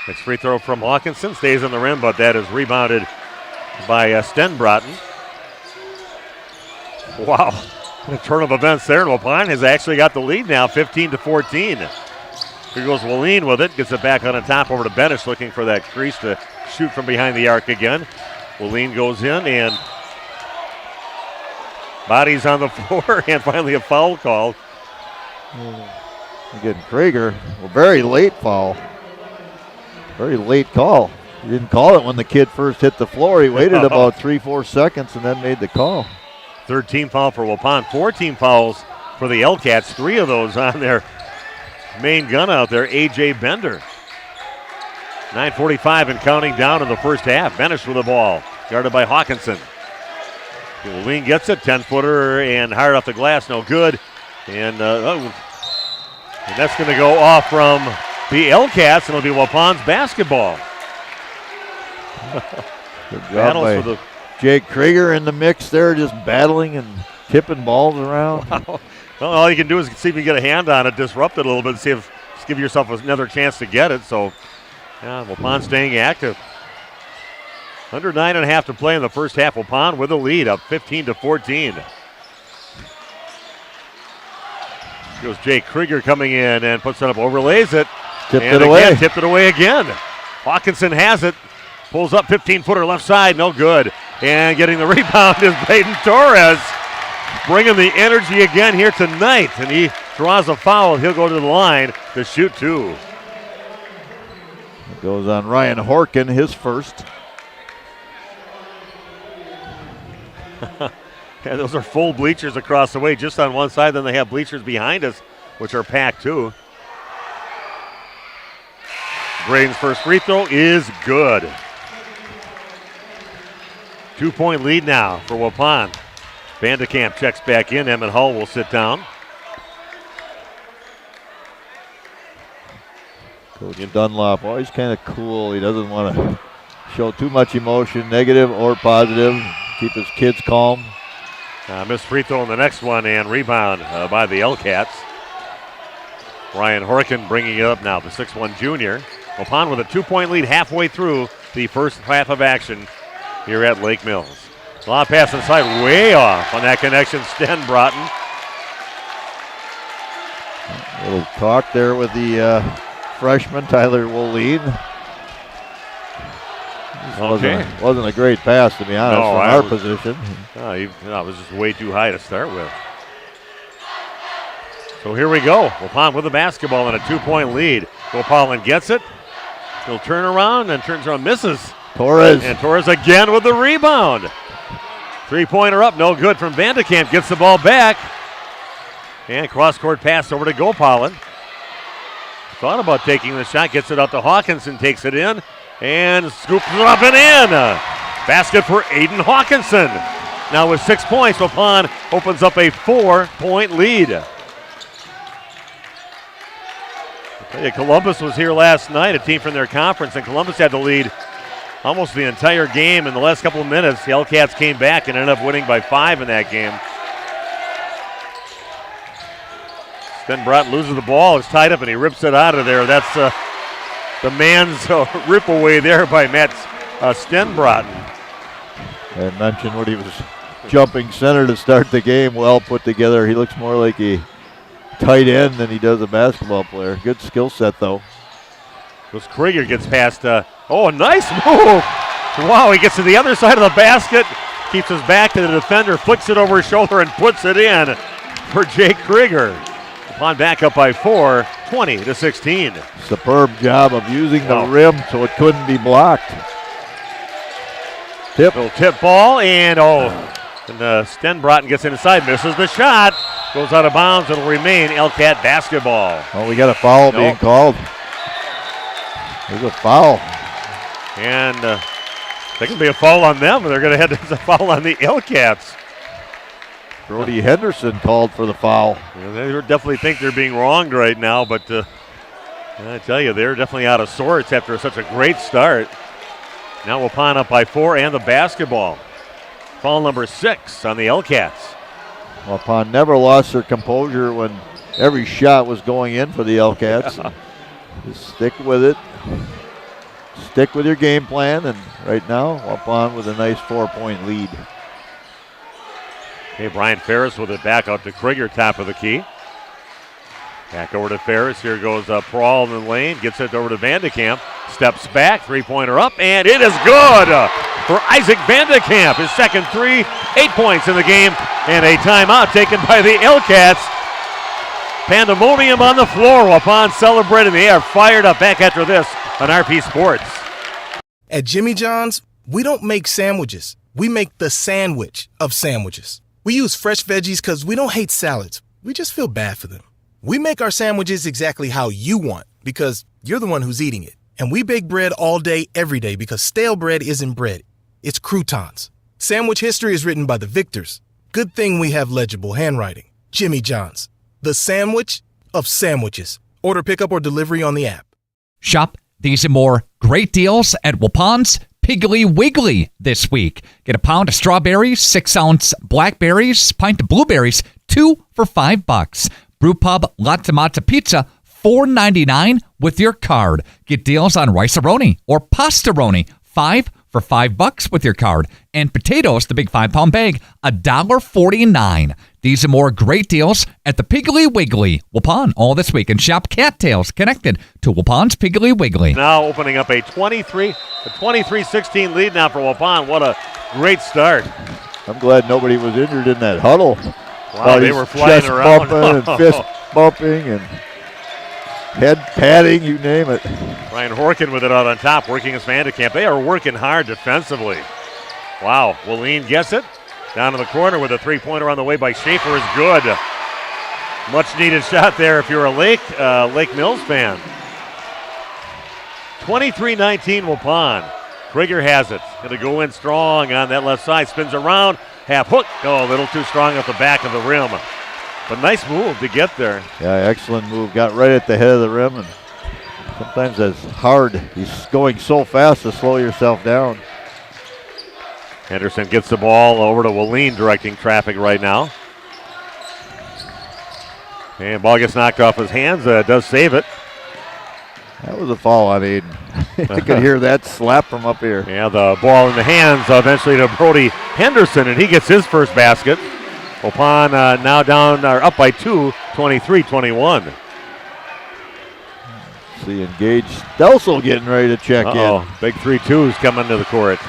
Next free throw from Hawkinson stays on the rim, but that is rebounded by Stenbrotten. Wow, what a turn of events there. Waupun has actually got the lead now, 15-14. Here goes Wallin with it, gets it back on the top over to Benish, looking for that crease to shoot from behind the arc again. Wallin goes in and bodies on the floor, and finally a foul called. Again, Krieger, a very late foul. Very late call. He didn't call it when the kid first hit the floor. He waited about 3-4 seconds and then made the call. 3rd team foul for Waupun, 4 team fouls for the L-Cats, 3 of those on their main gun out there, A.J. Bender. 9:45 and counting down in the first half. Benish with the ball, guarded by Hawkinson. Wallin gets it, 10-footer and hard off the glass, no good. And that's going to go off from the L-Cats, and it'll be Waupun's basketball. Good job by Jake Krieger in the mix there, just battling and tipping balls around. Wow. Well, all you can do is see if you get a hand on it, disrupt it a little bit, see if give yourself another chance to get it. So, Waupun staying active. Under 9.5 to play in the first half. Waupun with a lead, up 15-14. Goes Jake Krieger coming in and puts it up, overlays it. Tipped it away again. Hawkinson has it, pulls up 15-footer left side, no good. And getting the rebound is Braden Torres. Bringing the energy again here tonight, and he draws a foul. He'll go to the line to shoot 2. It goes on Ryan Horkin, his first. Yeah, those are full bleachers across the way, just on one side. Then they have bleachers behind us, which are packed too. Braden's first free throw is good. 2-point lead now for Waupun. Vandekamp checks back in. Emmett Hull will sit down. Coach Dunlop, always kind of cool. He doesn't want to show too much emotion, negative or positive. Keep his kids calm. Missed free throw in the next one, and rebound by the L-Cats. Ryan Horkin bringing it up now, the 6'1 junior. Waupun with a 2-point lead halfway through the first half of action here at Lake Mills. Long pass inside, way off on that connection, Stenbrotten. A little talk there with the freshman, Tyler Wallin. Wasn't a great pass, to be honest, from our position. It was just way too high to start with. So here we go. Waupun with the basketball and a 2-point lead. Waupun gets it. He'll turn around and turns around, misses. Torres. And Torres again with the rebound. 3-pointer up, no good from Vandekamp. Gets the ball back. And cross-court pass over to Gopalin. Thought about taking the shot, gets it up to Hawkinson, takes it in, and scoops it up and in. Basket for Aiden Hawkinson. Now with 6 points, Waupun opens up a 4-point lead. I tell you, Columbus was here last night, a team from their conference, and Columbus had the lead almost the entire game. In the last couple of minutes, the Hellcats came back and ended up winning by 5 in that game. Stenbrotten loses the ball, it's tied up, and he rips it out of there. That's the man's rip away there by Matt Stenbrotten. I mentioned when he was jumping center to start the game, well put together. He looks more like a tight end than he does a basketball player. Good skill set, though. This Krieger gets past, a nice move. Wow, he gets to the other side of the basket, keeps his back to the defender, flicks it over his shoulder, and puts it in for Jake Krieger. Upon back up by 4, 20-16. Superb job of using the rim so it couldn't be blocked. Little tip ball, and Stenbrotten gets inside, misses the shot, goes out of bounds. It'll remain Hellcat basketball. Oh, we got a foul being called. There's a foul. And there can be a foul on them, and they're going to head to a foul on the Hellcats. Brody Henderson called for the foul. Yeah, they definitely think they're being wronged right now, but I tell you, they're definitely out of sorts after such a great start. Now Waupun up by 4 and the basketball. Foul number 6 on the Hellcats. Waupun never lost their composure when every shot was going in for the Hellcats. Yeah. Just stick with it. Stick with your game plan, and right now, Waupun with a nice 4-point lead. Okay, Brian Ferris with it back out to Krieger, top of the key. Back over to Ferris. Here goes Prawl in the lane. Gets it over to Vandekamp. Steps back. Three-pointer up. And it is good for Isaac Vandekamp. His second 3. 8 points in the game. And a timeout taken by the Hellcats. Pandemonium on the floor. Waupun celebrating. They are fired up back after this on RP Sports. At Jimmy John's, we don't make sandwiches. We make the sandwich of sandwiches. We use fresh veggies because we don't hate salads. We just feel bad for them. We make our sandwiches exactly how you want because you're the one who's eating it. And we bake bread all day, every day because stale bread isn't bread. It's croutons. Sandwich history is written by the victors. Good thing we have legible handwriting. Jimmy John's, the sandwich of sandwiches. Order pickup or delivery on the app. Shop these and more great deals at Waupun's Piggly Wiggly this week. Get a pound of strawberries, 6-ounce blackberries, pint of blueberries, 2 for $5. Brewpub Latte Mata Pizza, $4.99 with your card. Get deals on rice-a-roni or pasta-roni, 5 for $5 with your card. And potatoes, the big 5-pound bag, $1.49. These are more great deals at the Piggly Wiggly, Waupun, all this week. And shop cattails connected to Waupun's Piggly Wiggly. Now opening up a 23-16 lead now for Waupun. What a great start. I'm glad nobody was injured in that huddle. Wow, they were flying chest around. Bumping and fist bumping and head patting, you name it. Ryan Horkin with it out on top, working his Vandekamp. They are working hard defensively. Wow, Wallene gets it. Down in the corner with a three-pointer on the way by Schaefer is good. Much needed shot there if you're a Lake Mills fan. 23-19 Waupun. Krieger has it. Going to go in strong on that left side. Spins around. Half hook. Oh, a little too strong at the back of the rim. But nice move to get there. Yeah, excellent move. Got right at the head of the rim. And sometimes that's hard. He's going so fast to slow yourself down. Henderson gets the ball over to Wallene, directing traffic right now. And ball gets knocked off his hands. Does save it. That was a foul on Aiden. I could hear that slap from up here. Yeah, the ball in the hands eventually to Brody Henderson, and he gets his first basket. Waupun now up by 2, 23-21. See, engaged. Stelsel getting ready to check in. Big 3-2s coming to the court.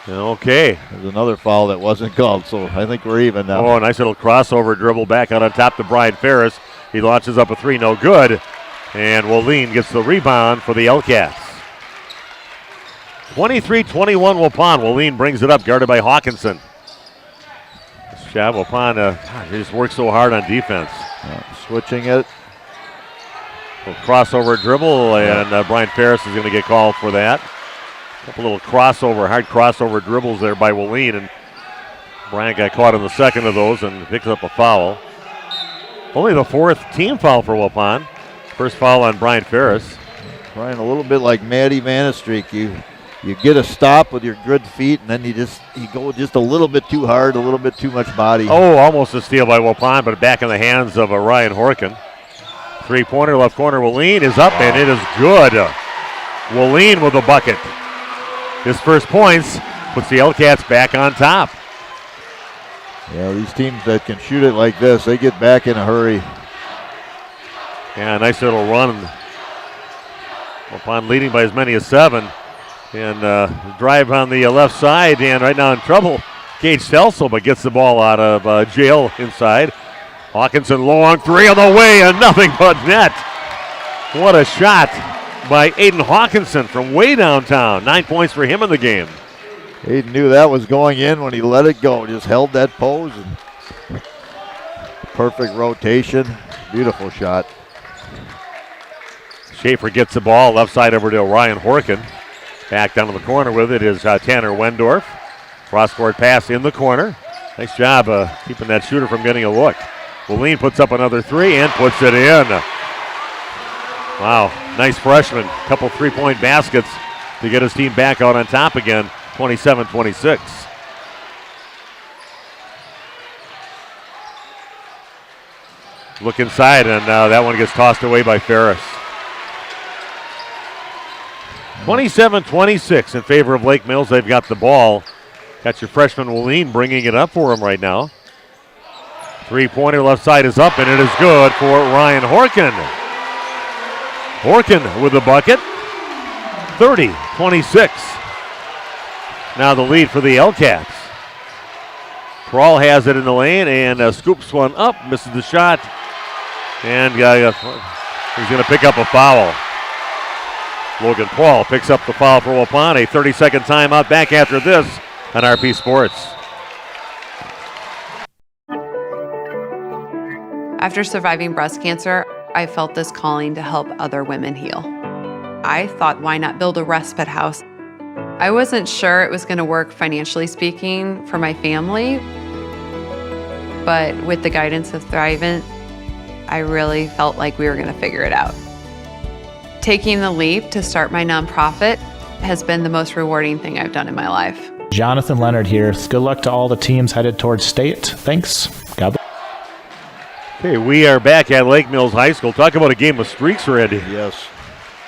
Okay. There's another foul that wasn't called, so I think we're even now. Oh, nice little crossover dribble back out on top to Brian Ferris. He launches up a three, no good. And Wallene gets the rebound for the Hellcats. 23-21 Waupun. Wallene brings it up, guarded by Hawkinson. job. Waupun just works so hard on defense. Switching it. Crossover dribble, and Brian Ferris is going to get called for that. A couple little hard crossover dribbles there by Wheeleen, and Bryant got caught in the second of those and picks up a foul. Only the fourth team foul for Waupun. First foul on Brian Ferris. Brian, a little bit like Matty Vanestreek. You get a stop with your good feet, and then you go just a little bit too hard, a little bit too much body. Oh, almost a steal by Waupun, but back in the hands of Ryan Horkin. Three-pointer, left corner, Wheeleen is up, and it is good. Wheeleen with a bucket. His first points puts the L-Cats back on top. Yeah, these teams that can shoot it like this, they get back in a hurry. Yeah, nice little run. Waupun leading by as many as 7. And drive on the left side, and right now in trouble, Gage Stelzel, but gets the ball out of jail inside. Hawkinson long three on the way, and nothing but net. What a shot by Aiden Hawkinson from way downtown. 9 points for him in the game. Aiden knew that was going in when he let it go. Just held that pose. And perfect rotation. Beautiful shot. Schaefer gets the ball left side over to Ryan Horkin. Back down to the corner with it is Tanner Wendorf. Cross-court pass in the corner. Nice job keeping that shooter from getting a look. Wheeleen puts up another three and puts it in. Wow, nice freshman. Couple three-point baskets to get his team back out on top again, 27-26. Look inside, and that one gets tossed away by Ferris. 27-26 in favor of Lake Mills. They've got the ball. Got your freshman Wheeleen bringing it up for him right now. Three-pointer left side is up, and it is good for Ryan Horkin. Horkin with the bucket. 30-26. Now the lead for the L-Cats. Kral has it in the lane and scoops one up, misses the shot, and he's going to pick up a foul. Logan Paul picks up the foul for Waupun. A 30-second timeout back after this on RP Sports. After surviving breast cancer, I felt this calling to help other women heal. I thought, why not build a respite house? I wasn't sure it was going to work financially speaking for my family, but with the guidance of Thrivent, I really felt like we were going to figure it out. Taking the leap to start my nonprofit has been the most rewarding thing I've done in my life. Jonathan Leonard here. Good luck to all the teams headed towards state. Thanks. God bless. Okay, we are back at Lake Mills High School. Talk about a game of streaks, Randy. Yes.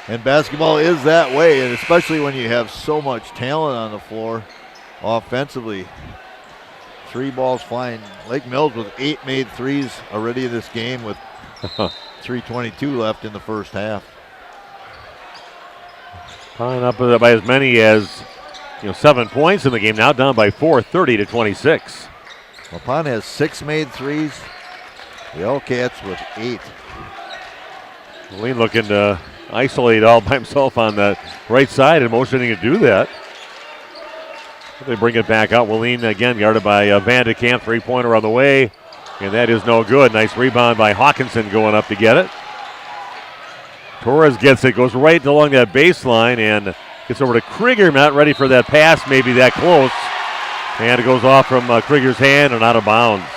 And basketball is that way, and especially when you have so much talent on the floor offensively. Three balls flying. Lake Mills with 8 made threes already in this game with 3:22 left in the first half. Tying up by as many as 7 points in the game, now down by 4, 30-26. Waupun has 6 made threes. The L-Cats with 8. Wheeleen looking to isolate all by himself on the right side and motioning to do that. They bring it back out. Wheeleen again guarded by Van de Kamp. Three-pointer on the way, and that is no good. Nice rebound by Hawkinson going up to get it. Torres gets it, goes right along that baseline and gets over to Krieger. Not ready for that pass, maybe that close. And it goes off from Krieger's hand and out of bounds.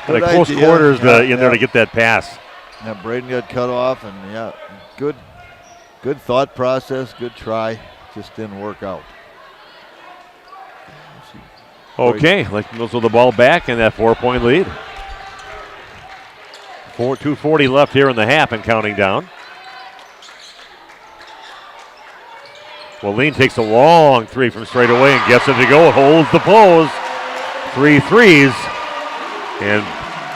Good close quarters in there to get that pass. Yeah, Braden got cut off, and good thought process, good try. Just didn't work out. Okay, Lake Mills with the ball back and that 4-point lead. 2:40 left here in the half and counting down. Wheeleen takes a long three from straight away and gets it to go. Holds the pose. 3 threes. And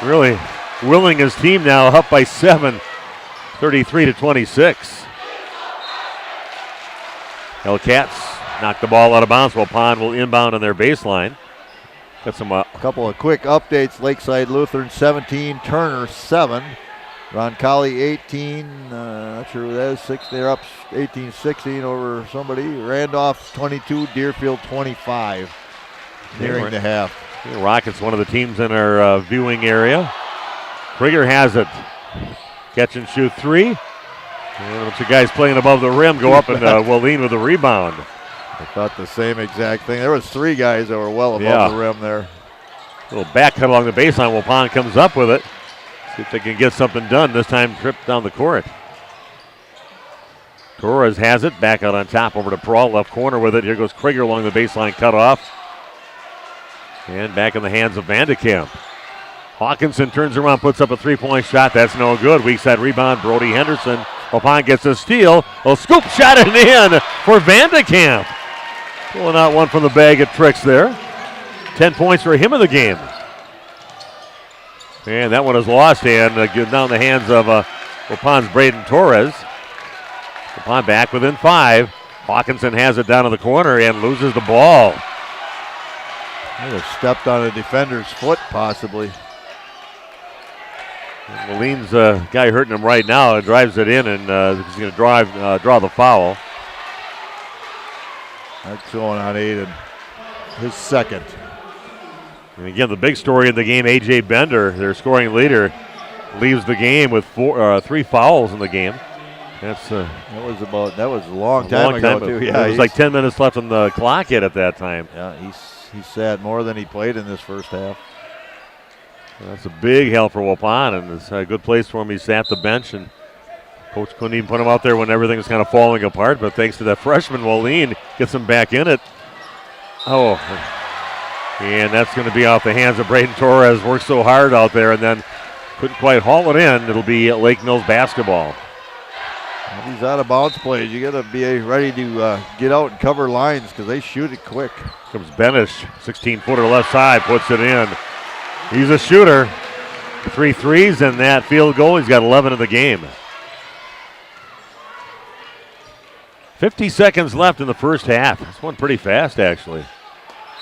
really willing his team now up by 7, 33-26. Hellcats knock the ball out of bounds while Waupun will inbound on their baseline. Got some couple of quick updates. Lakeside Lutheran 17, Turner 7. Roncalli 18, not sure who that is, 6. They're up 18-16 over somebody. Randolph 22, Deerfield 25. Nearing the half. The Rockets, one of the teams in our viewing area. Krieger has it. Catch and shoot three. And a bunch of guys playing above the rim go up, and Wallin with the rebound. I thought the same exact thing. There was 3 guys that were well above the rim there. A little back cut along the baseline. Waupun comes up with it. See if they can get something done. This time trip down the court. Torres has it. Back out on top over to Pearl. Left corner with it. Here goes Krieger along the baseline. Cut off. And back in the hands of Vandekamp. Hawkinson turns around, puts up a 3-point shot. That's no good. Weak side rebound. Brody Henderson. Waupun gets a steal. A scoop shot it in for Vandekamp. Pulling out one from the bag at tricks there. 10 points for him in the game. And that one is lost and down the hands of Waupun's Braden Torres. Waupun back within 5. Hawkinson has it down in the corner and loses the ball. Might have stepped on a defender's foot, possibly. Wallin's guy hurting him right now. Drives it in, and he's going to draw the foul. That's going on Aiden. His second. And again, the big story in the game, A.J. Bender, their scoring leader, leaves the game with 3 fouls in the game. That was a long time ago, too. Yeah, it was like 10 minutes left on the clock at that time. Yeah, he sat more than he played in this first half. That's a big help for Waupun, and it's a good place for him. He sat the bench, and coach couldn't even put him out there when everything was kind of falling apart, but thanks to that freshman, Wallin gets him back in it. Oh, and that's going to be off the hands of Braden Torres. Worked so hard out there and then couldn't quite haul it in. It'll be Lake Mills basketball. These out-of-bounds plays, you got to be ready to get out and cover lines because they shoot it quick. Comes Benish, 16-footer left side, puts it in. He's a shooter. 3 threes and that field goal. He's got 11 in the game. 50 seconds left in the first half. This one pretty fast, actually.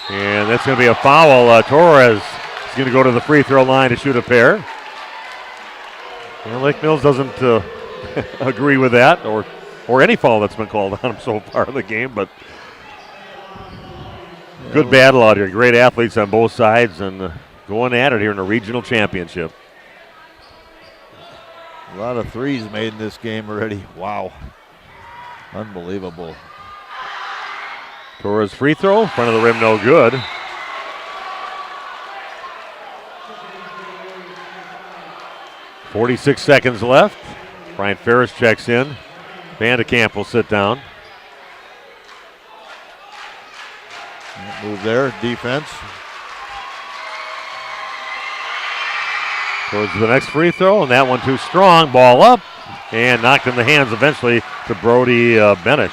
And that's going to be a foul. Torres is going to go to the free throw line to shoot a pair. Well, Lake Mills doesn't agree with that or any foul that's been called on him so far in the game, but good battle out here. Great athletes on both sides and going at it here in a regional championship. A lot of threes made in this game already. Wow. Unbelievable. Torres free throw, front of the rim, no good. .46 seconds left. Brian Ferris checks in. Vandekamp will sit down. Move there, defense. Towards the next free throw, and that one too strong. Ball up, and knocked in the hands eventually to Brady Benish.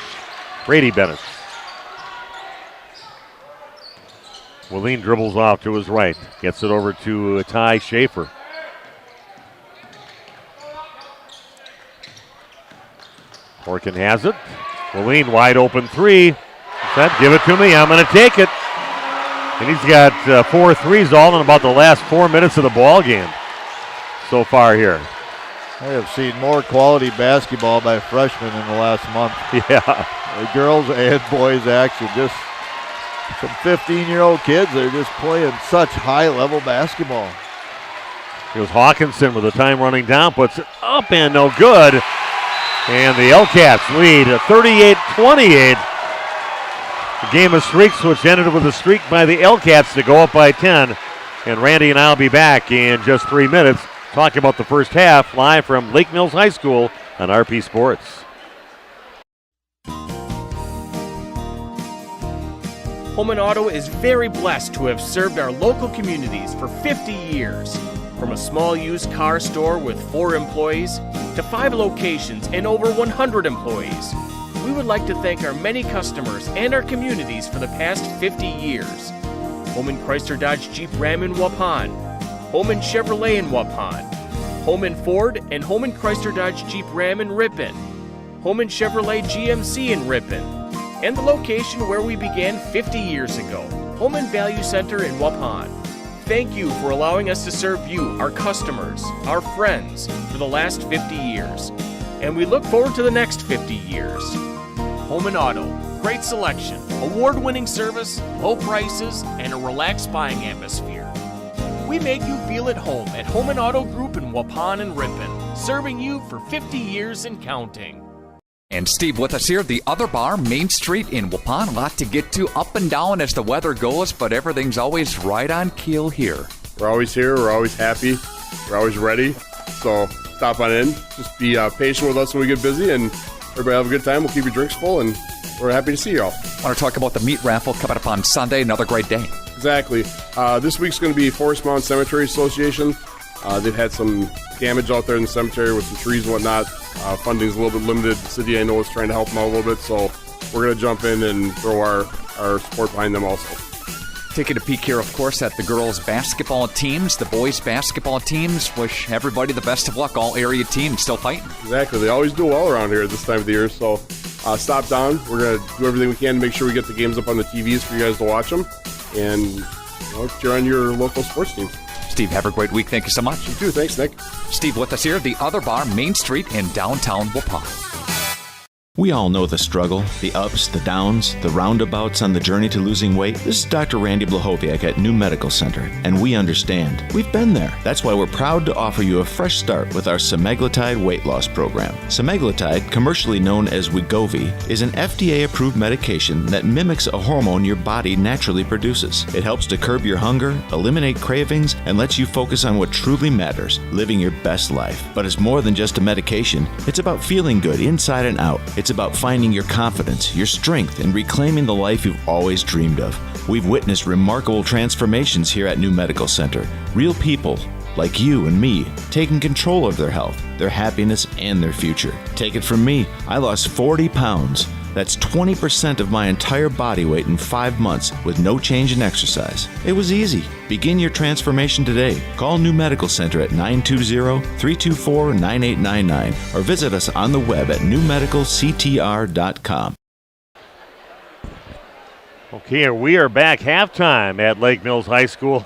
Wallin dribbles off to his right. Gets it over to Ty Schaefer. Horkin has it. Wallin wide open 3. Said, give it to me, I'm going to take it. And he's got 4 threes all in about the last 4 minutes of the ball game so far here. I have seen more quality basketball by freshmen in the last month. Yeah. The girls and boys action, just some 15-year-old kids. They're just playing such high-level basketball. Here's Hawkinson with the time running down, puts it up and no good. And the L-Cats lead 38-28. The game of streaks, which ended with a streak by the L-Cats to go up by 10. And Randy and I will be back in just 3 minutes talking about the first half live from Lake Mills High School on RP Sports. Holman Auto is very blessed to have served our local communities for 50 years. From a small used car store with 4 employees to 5 locations and over 100 employees, we would like to thank our many customers and our communities for the past 50 years. Holman Chrysler Dodge Jeep Ram in Waupun, Holman Chevrolet in Waupun, Holman Ford and Holman Chrysler Dodge Jeep Ram in Ripon, Holman Chevrolet GMC in Ripon, and the location where we began 50 years ago, Holman Value Center in Waupun. Thank you for allowing us to serve you, our customers, our friends, for the last 50 years. And we look forward to the next 50 years. Holman Auto, Great selection, award-winning service, low prices, and a relaxed buying atmosphere. We make you feel at home at Home and Auto Group in Waupun and Ripon, serving you for 50 years and counting. And Steve with us here, the other bar, Main Street in Waupun. A lot to get to, up and down as the weather goes, but everything's always right on keel here. We're always here. We're always happy. We're always ready. So stop on in. Just be patient with us when we get busy, and everybody have a good time. We'll keep your drinks full, and we're happy to see you all. I want to talk about the meat raffle coming up on Sunday. Another great day. Exactly. This week's going to be Forest Mountain Cemetery Association. They've had some damage out there in the cemetery with some trees and whatnot. Funding's a little bit limited. The city, I know, is trying to help them out a little bit, so we're going to jump in and throw our support behind them also. Taking a peek here, of course, at the girls' basketball teams, the boys' basketball teams. Wish everybody the best of luck. All area teams still fighting. Exactly. They always do well around here at this time of the year, so stop down. We're going to do everything we can to make sure we get the games up on the TVs for you guys to watch them, and cheer on your local sports teams. Steve, have a great week. Thank you so much. You too. Thanks, Nick. Steve with us here, the other bar, Main Street in downtown Waupun. We all know the struggle, the ups, the downs, the roundabouts on the journey to losing weight. This is Dr. Randy Blahoviak at New Medical Center, and we understand. We've been there. That's why we're proud to offer you a fresh start with our semaglutide weight loss program. Semaglutide, commercially known as Wegovy, is an FDA-approved medication that mimics a hormone your body naturally produces. It helps to curb your hunger, eliminate cravings, and lets you focus on what truly matters, living your best life. But it's more than just a medication. It's about feeling good inside and out. It's about finding your confidence, your strength, and reclaiming the life you've always dreamed of. We've witnessed remarkable transformations here at New Medical Center. Real people, like you and me, taking control of their health, their happiness, and their future. Take it from me, I lost 40 pounds. That's 20% of my entire body weight in 5 months with no change in exercise. It was easy. Begin your transformation today. Call New Medical Center at 920-324-9899 or visit us on the web at newmedicalctr.com. Okay, we are back halftime at Lake Mills High School.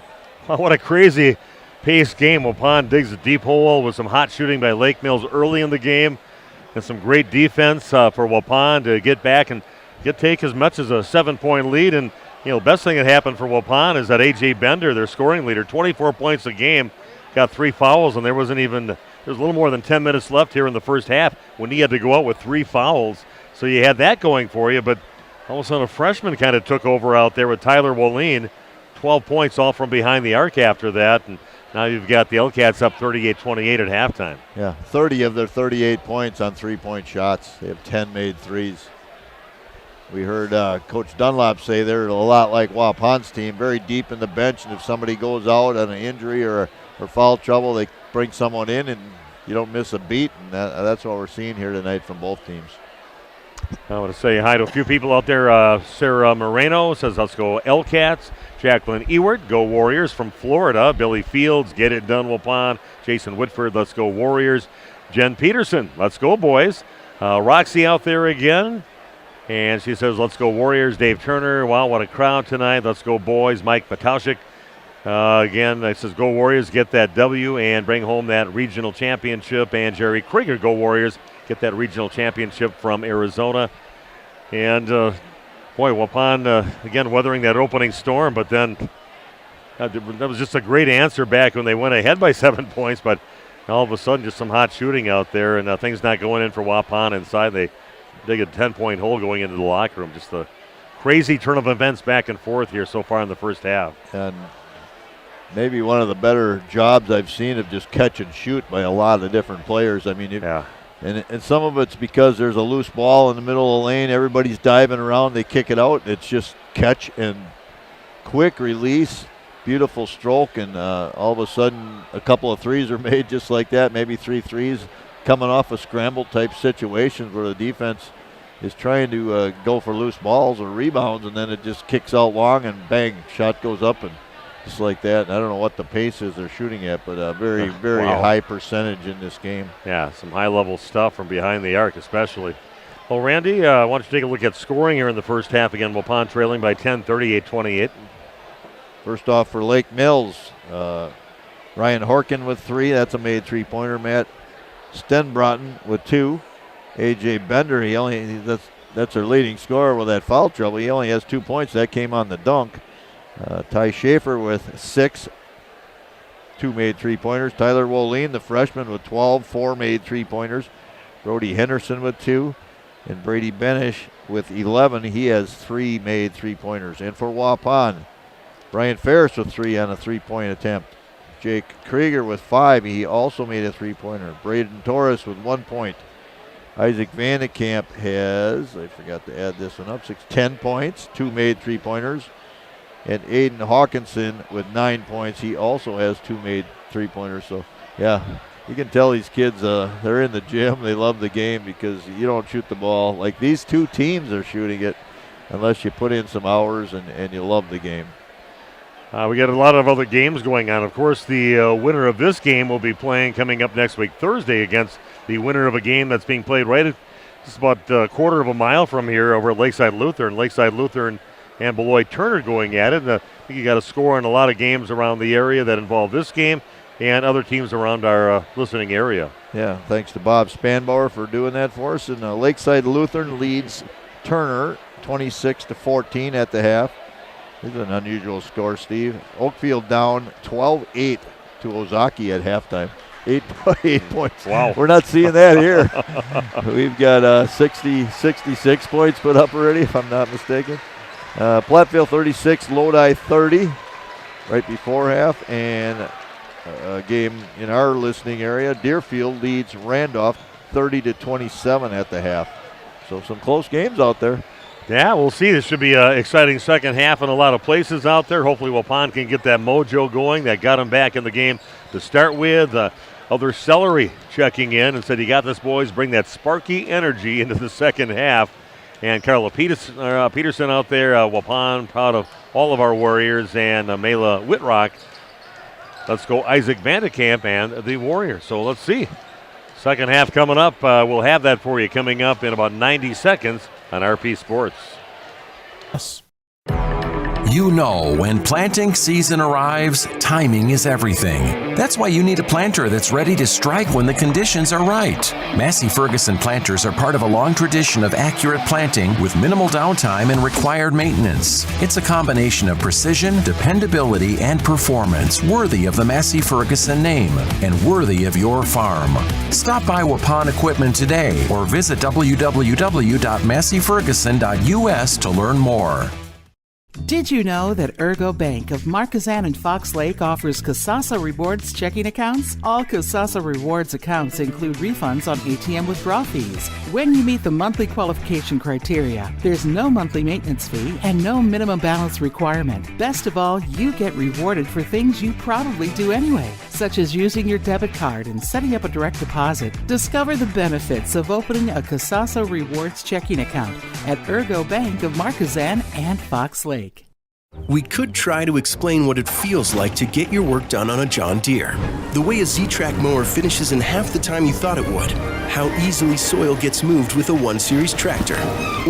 Oh, what a crazy paced game. Waupun digs a deep hole with some hot shooting by Lake Mills early in the game. And some great defense for Waupun to get back and take as much as a 7-point lead. And, best thing that happened for Waupun is that A.J. Bender, their scoring leader, 24 points a game, got 3 fouls, and there was a little more than 10 minutes left here in the first half when he had to go out with 3 fouls. So you had that going for you, but all of a sudden a freshman kind of took over out there with Tyler Woline, 12 points all from behind the arc after that. And now you've got the L-Cats up 38-28 at halftime. Yeah, 30 of their 38 points on 3-point shots. They have 10 made threes. We heard Coach Dunlop say they're a lot like Waupun's team, very deep in the bench, and if somebody goes out on an injury or foul trouble, they bring someone in and you don't miss a beat, and that's what we're seeing here tonight from both teams. I want to say hi to a few people out there. Sarah Moreno says, let's go L-Cats. Jacqueline Ewert, go Warriors from Florida. Billy Fields, get it done, Waupun. Jason Whitford, let's go Warriors. Jen Peterson, let's go boys. Roxy out there again. And she says, let's go Warriors. Dave Turner, wow, what a crowd tonight. Let's go boys. Mike Pataushik, again, it says go Warriors, get that W and bring home that regional championship. And Jerry Krieger, go Warriors, get that regional championship from Arizona. And boy, Waupun, again, weathering that opening storm, but then that was just a great answer back when they went ahead by 7 points, but all of a sudden just some hot shooting out there, and things not going in for Waupun inside. They dig a 10-point hole going into the locker room. Just a crazy turn of events back and forth here so far in the first half. And maybe one of the better jobs I've seen of just catch and shoot by a lot of different players. I mean, And some of it's because there's a loose ball in the middle of the lane. Everybody's diving around. They kick it out. It's just catch and quick release, beautiful stroke, and all of a sudden a couple of threes are made just like that, maybe 3 threes coming off of scramble-type situations where the defense is trying to go for loose balls or rebounds, and then it just kicks out long and bang, shot goes up and just like that. I don't know what the pace is they're shooting at, but a very, very high percentage in this game. Yeah, some high-level stuff from behind the arc especially. Well, Randy, I want you to take a look at scoring here in the first half. Again, Waupun trailing by 10, 38-28. First off for Lake Mills, Ryan Horkin with 3. That's a made 3-pointer, Matt. Stenbroughton with 2. A.J. Bender, that's their leading scorer with that foul trouble. He only has 2 points. That came on the dunk. Ty Schaefer with 6, 2 made three-pointers. Tyler Woline, the freshman, with 12, 4 made three-pointers. Brody Henderson with 2. And Brady Benish with 11. He has 3 made three-pointers. And for Waupun, Brian Ferris with 3 on a three-point attempt. Jake Krieger with 5. He also made a three-pointer. Braden Torres with 1 point. Isaac Vandekamp has, I forgot to add this one up, 10 points, 2 made three-pointers. And Aiden Hawkinson with 9 points. He also has 2 made three-pointers. So, yeah, you can tell these kids, they're in the gym. They love the game because you don't shoot the ball. Like these two teams are shooting it unless you put in some hours and you love the game. We got a lot of other games going on. Of course, the winner of this game will be playing coming up next week, Thursday, against the winner of a game that's being played right at just about a quarter of a mile from here over at Lakeside Lutheran. Lakeside Lutheran and Beloit Turner going at it. And, I think you got a score in a lot of games around the area that involve this game and other teams around our listening area. Yeah, thanks to Bob Spanbauer for doing that for us. And Lakeside Lutheran leads Turner 26-14 at the half. This is an unusual score, Steve. Oakfield down 12-8 to Ozaki at halftime. 8 points. Wow. We're not seeing that here. We've got 66 points put up already, if I'm not mistaken. Platteville 36, Lodi 30 right before half. And a game in our listening area, Deerfield leads Randolph 30-27 at the half. So some close games out there. Yeah, we'll see. This should be an exciting second half in a lot of places out there. Hopefully Waupun can get that mojo going. That got him back in the game to start with. Elder Celery checking in and said, "You got this, boys. Bring that sparky energy into the second half." And Carla Peterson out there, Waupun, proud of all of our Warriors, and Mela Whitrock. Let's go Isaac Vandekamp and the Warriors. So let's see. Second half coming up. We'll have that for you coming up in about 90 seconds on RP Sports. You know, when planting season arrives, timing is everything. That's why you need a planter that's ready to strike when the conditions are right. Massey Ferguson planters are part of a long tradition of accurate planting with minimal downtime and required maintenance. It's a combination of precision, dependability, and performance worthy of the Massey Ferguson name and worthy of your farm. Stop by Waupun Equipment today or visit www.masseyferguson.us to learn more. Did you know that Ergo Bank of Marquezan and Fox Lake offers Kasasa Rewards checking accounts? All Kasasa Rewards accounts include refunds on ATM withdrawal fees when you meet the monthly qualification criteria. There's no monthly maintenance fee and no minimum balance requirement. Best of all, you get rewarded for things you probably do anyway, such as using your debit card and setting up a direct deposit. Discover the benefits of opening a Kasasa Rewards checking account at Ergo Bank of Marquezan and Fox Lake. We could try to explain what it feels like to get your work done on a John Deere. The way a Z-Track mower finishes in half the time you thought it would. How easily soil gets moved with a 1 Series tractor.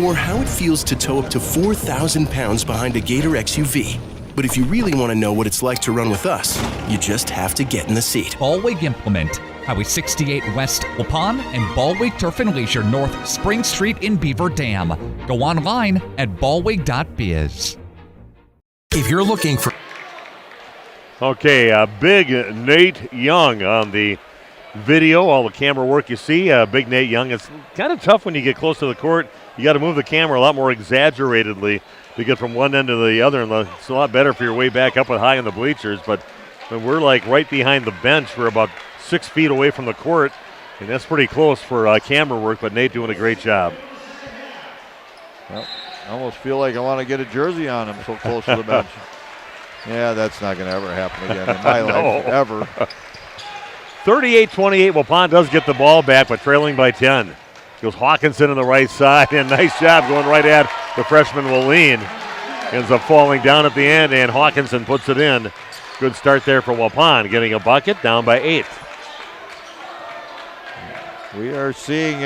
Or how it feels to tow up to 4,000 pounds behind a Gator XUV. But if you really want to know what it's like to run with us, you just have to get in the seat. Ballweg Implement, Highway 68 West Waupun and Ballweg Turf and Leisure North Spring Street in Beaver Dam. Go online at ballweg.biz. If you're looking for... Okay, big Nate Young on the video. All the camera work you see, big Nate Young. It's kind of tough when you get close to the court. You got to move the camera a lot more exaggeratedly to get from one end to the other. And it's a lot better if you're way back up and high in the bleachers. But when we're like right behind the bench, we're about 6 feet away from the court. And that's pretty close for camera work, but Nate doing a great job. Well, I almost feel like I want to get a jersey on him so close to the bench. Yeah, that's not going to ever happen again in my life, ever. 38-28, Waupun does get the ball back, but trailing by 10. Goes Hawkinson on the right side, and nice job going right at the freshman Waline. Ends up falling down at the end, and Hawkinson puts it in. Good start there for Waupun, getting a bucket, down by 8. We are seeing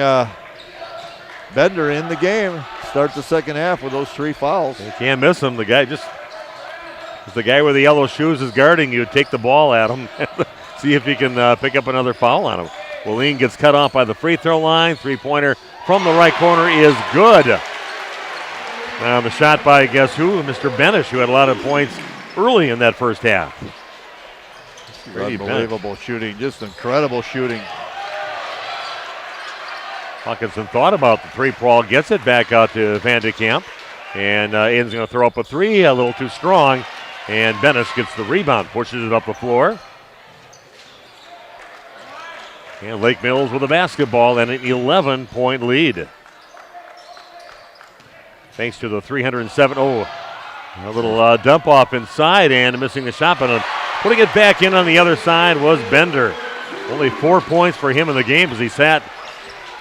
Bender in the game. Start the second half with those 3 fouls. You can't miss him. The guy if the guy with the yellow shoes is guarding you, take the ball at him. See if you can pick up another foul on him. Waline gets cut off by the free throw line. 3-pointer from the right corner is good. The shot by, guess who? Mr. Benish, who had a lot of points early in that first half. Unbelievable shooting, just incredible shooting. Hawkinson thought about the three. Prawl gets it back out to Van de Kamp. And Aiden's going to throw up a three, a little too strong. And Benish gets the rebound, pushes it up the floor. And Lake Mills with a basketball and an 11-point lead. Thanks to the 307. A little dump off inside and missing the shot, but putting it back in on the other side was Bender. Only 4 points for him in the game as he sat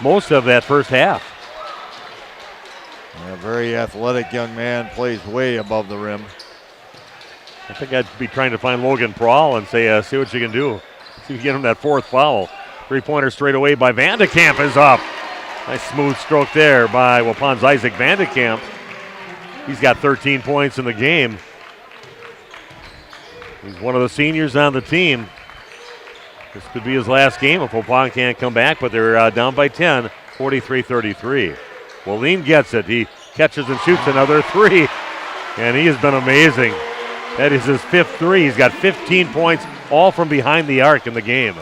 most of that first half. A very athletic young man, plays way above the rim. I think I'd be trying to find Logan Prawl and say, see what you can do. See if you get him that fourth foul. Three-pointer straight away by Van de Kamp is up. Nice smooth stroke there by Waupun's Isaac Van de Kamp. He's got 13 points in the game. He's one of the seniors on the team. This could be his last game if Waupun can't come back, but they're down by 10, 43-33. Wallin gets it. He catches and shoots another three, and he has been amazing. That is his fifth three. He's got 15 points, all from behind the arc in the game.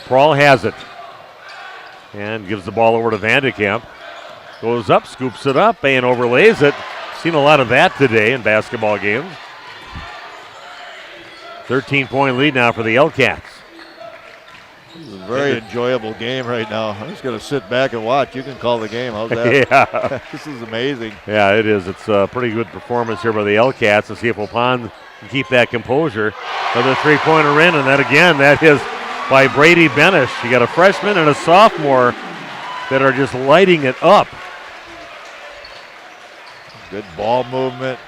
Prawl has it and gives the ball over to Van de Kamp. Goes up, scoops it up, and overlays it. Seen a lot of that today in basketball games. 13-point lead now for the L-Cats. This is a very enjoyable game right now. I'm just going to sit back and watch. You can call the game. How's that? Yeah. This is amazing. Yeah, it is. It's a pretty good performance here by the L-Cats to see if Waupun can keep that composure. Another three-pointer in, and that is by Brady Benish. You got a freshman and a sophomore that are just lighting it up. Good ball movement,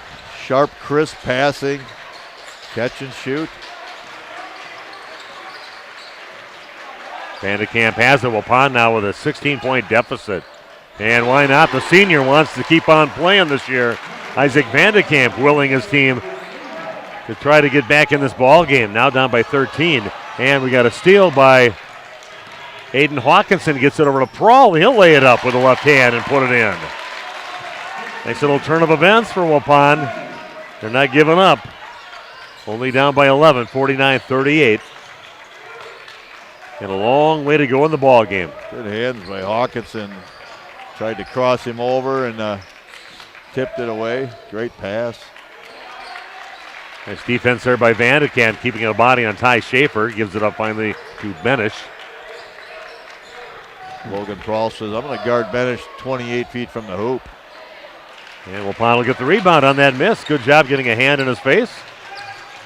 sharp, crisp passing, catch and shoot. Van de Kamp has it. Waupun now with a 16-point deficit. And why not? The senior wants to keep on playing this year. Isaac Van de Kamp willing his team to try to get back in this ball game. Now down by 13. And we got a steal by Aiden Hawkinson. Gets it over to Prawl. He'll lay it up with the left hand and put it in. Nice little turn of events for Waupun. They're not giving up. Only down by 11, 49-38. And a long way to go in the ball game. Good hands by Hawkinson. Tried to cross him over and tipped it away. Great pass. Nice defense there by Van de Kamp, keeping a body on Ty Schaefer. Gives it up finally to Benish. Logan Prawl says, I'm going to guard Benish 28 feet from the hoop. And Waupun will get the rebound on that miss. Good job getting a hand in his face.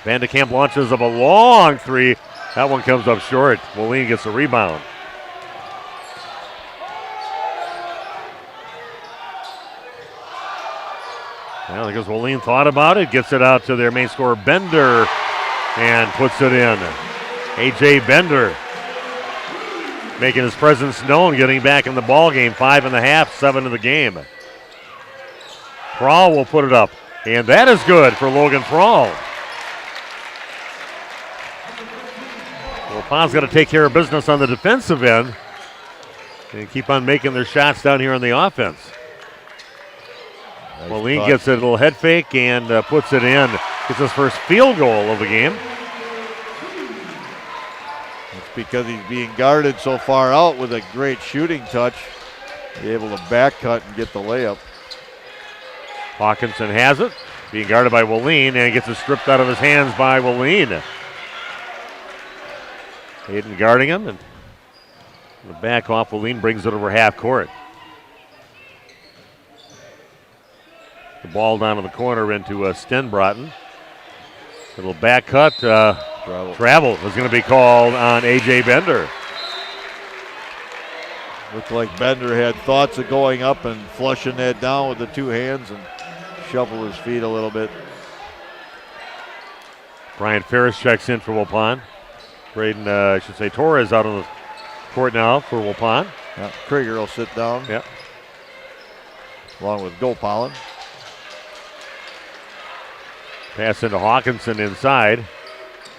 Van de Kamp launches up a long three. That one comes up short. Wallin gets the rebound. Well, because Wallin thought about it, gets it out to their main scorer, Bender, and puts it in. A.J. Bender making his presence known, getting back in the ball game. 5.5, 7 in the game. Prawl will put it up, and that is good for Logan Prawl. Waupun's got to take care of business on the defensive end and keep on making their shots down here on the offense. Nice Wallin gets a little head fake and puts it in. Gets his first field goal of the game. It's because he's being guarded so far out with a great shooting touch. Be able to back cut and get the layup. Hawkinson has it, being guarded by Wallin, and gets it stripped out of his hands by Wallin. Aiden guarding him, and the back off, Wallin brings it over half court. The ball down in the corner into Stenbrotten. Little back cut. Travel is going to be called on A.J. Bender. Looked like Bender had thoughts of going up and flushing that down with the two hands and shuffle his feet a little bit. Brian Ferris checks in for Waupun. Braden, Torres out on the court now for Waupun. Yeah, Krieger will sit down. Yeah. Along with Gopalin. Pass into Hawkinson inside.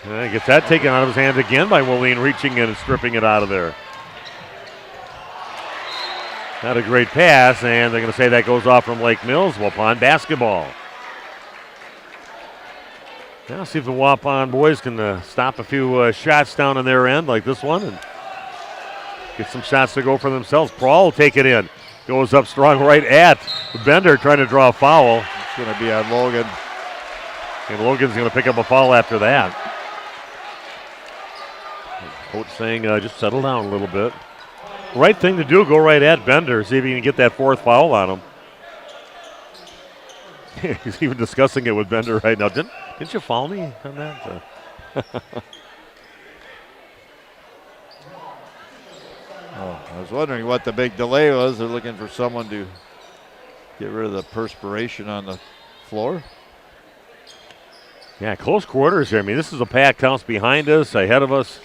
And gets that taken out of his hands again by Wallin, reaching in and stripping it out of there. Not a great pass, and they're going to say that goes off from Lake Mills. Waupun basketball. Now see if the Waupun boys can stop a few shots down on their end like this one and get some shots to go for themselves. Prawl will take it in. Goes up strong right at Bender trying to draw a foul. It's going to be on Logan. And Logan's going to pick up a foul after that. Coach saying just settle down a little bit. Right thing to do, go right at Bender, see if you can get that fourth foul on him. He's even discussing it with Bender right now. Didn't you foul me on that? I was wondering what the big delay was. They're looking for someone to get rid of the perspiration on the floor. Yeah, close quarters here. I mean, this is a packed house behind us, ahead of us.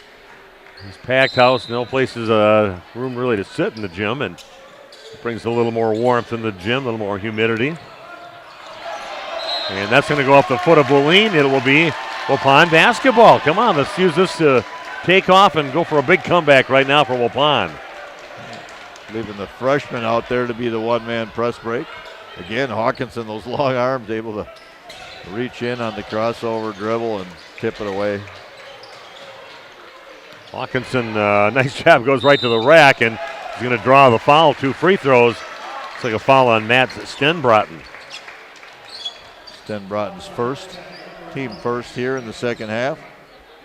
This packed house, no places, room really to sit in the gym, and it brings a little more warmth in the gym, a little more humidity. And that's going to go off the foot of Boline. It will be Waupun basketball. Come on, let's use this to take off and go for a big comeback right now for Waupun. Leaving the freshman out there to be the one-man press break. Again, Hawkinson, those long arms, able to reach in on the crossover dribble and tip it away. Hawkinson, nice job, goes right to the rack, and he's going to draw the foul. 2 free throws. It's like a foul on Matt Stenbrotten. Stenbratten's team first here in the second half.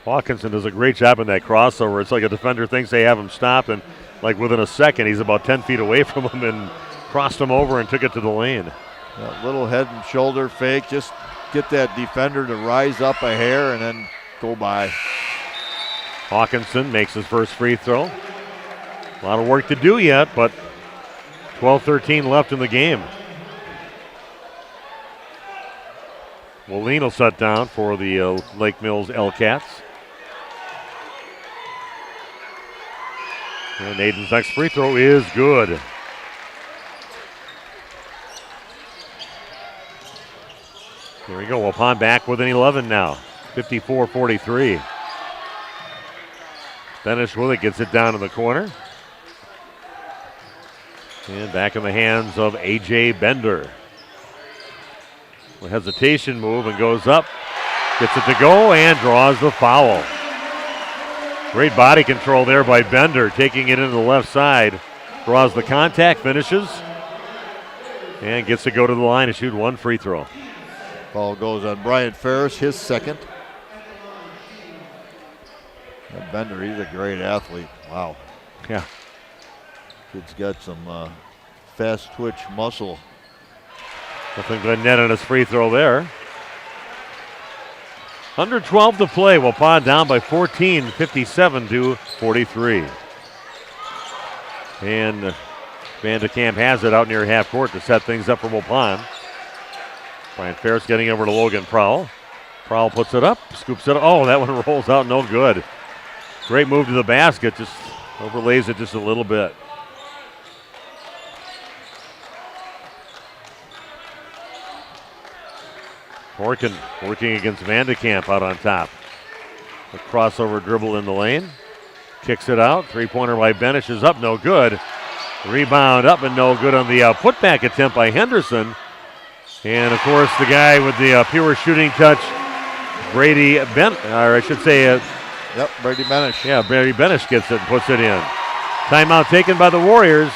Hawkinson does a great job in that crossover. It's like a defender thinks they have him stopped, and like within a second, he's about 10 feet away from him and crossed him over and took it to the lane. That little head and shoulder fake, just get that defender to rise up a hair and then go by. Hawkinson makes his first free throw. A lot of work to do yet, but 12-13 left in the game. Moline will set down for the Lake Mills L-Cats. And Aiden's next free throw is good. Here we go. Waupun back with an 11 now. 54-43. Benish with it, gets it down in the corner. And back in the hands of A.J. Bender. A hesitation move and goes up. Gets it to go and draws the foul. Great body control there by Bender, taking it into the left side. Draws the contact, finishes, and gets to go to the line and shoot 1 free throw. Foul goes on Brian Ferris, his second. And Bender, he's a great athlete. Wow. Yeah. Kid's got some fast twitch muscle. Nothing but net on his free throw there. Under 12 to play. Waupun down by 14, 57-43. And Vandekamp has it out near half court to set things up for Waupun. Brian Ferris getting over to Logan Prowl. Prowl puts it up, scoops it up. Oh, that one rolls out, no good. Great move to the basket, just overlays it just a little bit. Horkin working against Vandekamp out on top. A crossover dribble in the lane. Kicks it out. 3-pointer by Benish is up, no good. Rebound up and no good on the putback attempt by Henderson. And of course the guy with the pure shooting touch, Brady Brady Benish. Yeah, Brady Benish gets it and puts it in. Timeout taken by the Warriors.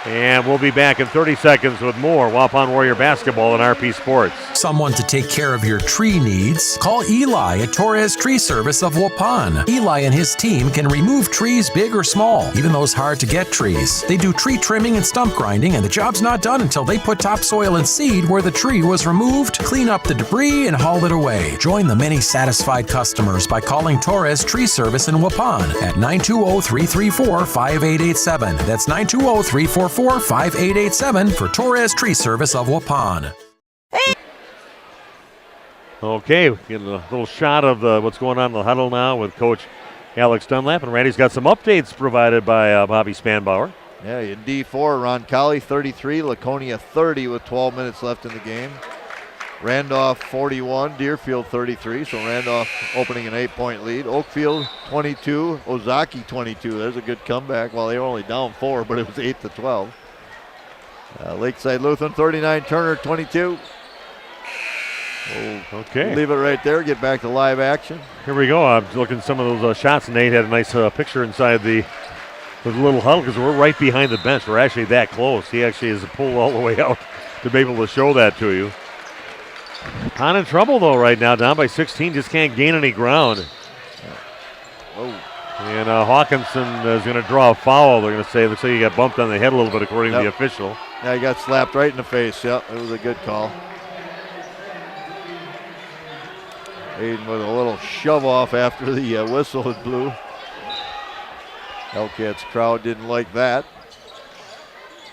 And we'll be back in 30 seconds with more Waupun Warrior basketball and RP Sports. Someone to take care of your tree needs? Call Eli at Torres Tree Service of Waupun. Eli and his team can remove trees big or small, even those hard-to-get trees. They do tree trimming and stump grinding, and the job's not done until they put topsoil and seed where the tree was removed, clean up the debris, and haul it away. Join the many satisfied customers by calling Torres Tree Service in Waupun at 920-334-5887. That's 920-344-5887 for Torres Tree Service of Waupun. Okay, getting a little shot of what's going on in the huddle now with Coach Alex Dunlap, and Randy's got some updates provided by Bobby Spanbauer. Yeah, in D4, Roncalli 33, Laconia 30 with 12 minutes left in the game. Randolph 41, Deerfield 33. So Randolph opening an 8-point lead. Oakfield 22, Ozaki 22. There's a good comeback. Well, they were only down 4, but it was 8-12. Lakeside Lutheran 39, Turner 22. Okay. Leave it right there. Get back to live action. Here we go. I'm looking at some of those shots. Nate had a nice picture inside the little huddle because we're right behind the bench. We're actually that close. He actually has pulled all the way out to be able to show that to you. Not in trouble, though, right now. Down by 16. Just can't gain any ground. And Hawkinson is going to draw a foul. They're going to say, looks like he got bumped on the head a little bit, according to the official. Yeah, he got slapped right in the face. Yep, it was a good call. Aiden with a little shove off after the whistle had blew. Hellcats crowd didn't like that.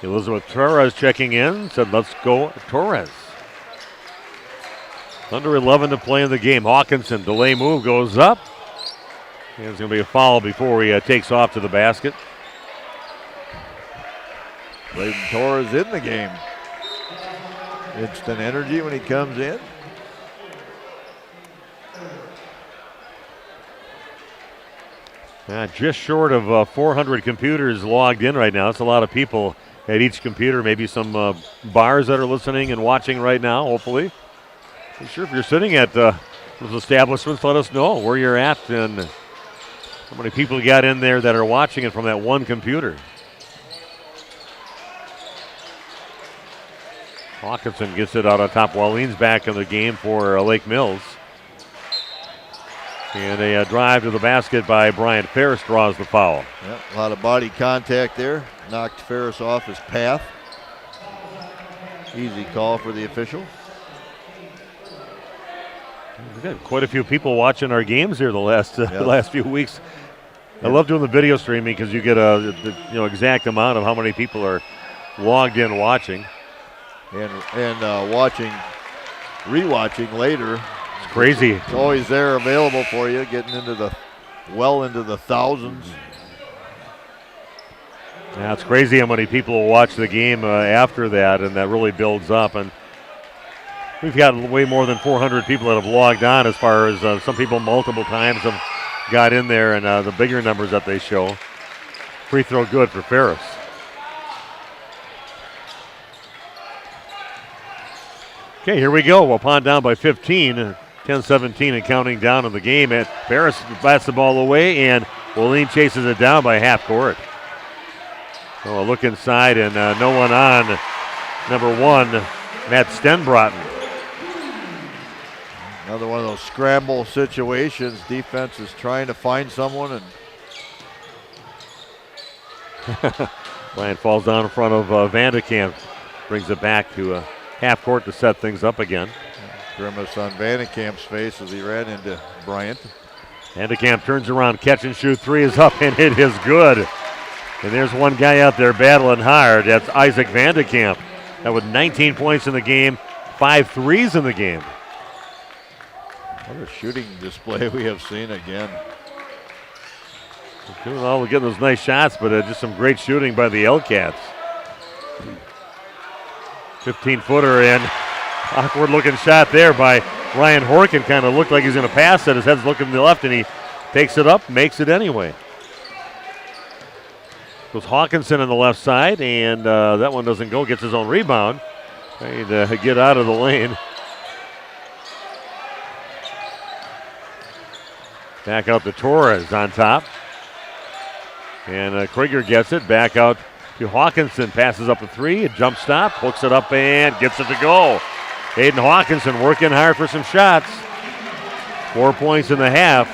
Elizabeth Torres checking in. Said, let's go Torres. Under 11 to play in the game. Hawkinson, delay move, goes up. And it's going to be a foul before he takes off to the basket. Braden Torres in the game. Instant energy when he comes in. Just short of 400 computers logged in right now. It's a lot of people at each computer. Maybe some bars that are listening and watching right now, hopefully. I'm sure if you're sitting at those establishments, let us know where you're at and how many people you got in there that are watching it from that one computer. Hawkinson gets it out on top. Waleen's back in the game for Lake Mills. And a drive to the basket by Bryant Ferris draws the foul. Yep, a lot of body contact there. Knocked Ferris off his path. Easy call for the official. We've got quite a few people watching our games here the last few weeks. I love doing the video streaming because you get a exact amount of how many people are logged in watching. And rewatching later. It's crazy. It's always there available for you, getting into the thousands. Yeah, it's crazy how many people will watch the game after that, and that really builds up. And we've got way more than 400 people that have logged on, as far as some people multiple times have got in there, and the bigger numbers that they show. Free throw good for Ferris. Okay, here we go. Waupun down by 15, 10-17 and counting down in the game. And Ferris bats the ball away, and Waleen chases it down by half court. So a look inside, and no one on number 1, Matt Stenbrotten. Another one of those scramble situations. Defense is trying to find someone, and Bryant falls down in front of Vandekamp. Brings it back to half court to set things up again. Grimace on Vandekamp's face as he ran into Bryant. Vandekamp turns around, catch and shoot. 3 is up, and it is good. And there's one guy out there battling hard. That's Isaac Vandekamp. That with 19 points in the game, 5 threes in the game. What a shooting display we have seen again. Doing all, getting those nice shots, but just some great shooting by the Hellcats. 15-footer and awkward looking shot there by Ryan Horkin. Kind of looked like he's going to pass it. His head's looking to the left, and he takes it up, makes it anyway. Goes Hawkinson on the left side, and that one doesn't go. Gets his own rebound. Ready to get out of the lane. Back out to Torres on top. And Krieger gets it. Back out to Hawkinson. Passes up a 3. A jump stop. Hooks it up and gets it to go. Aiden Hawkinson working hard for some shots. 4 points in the half.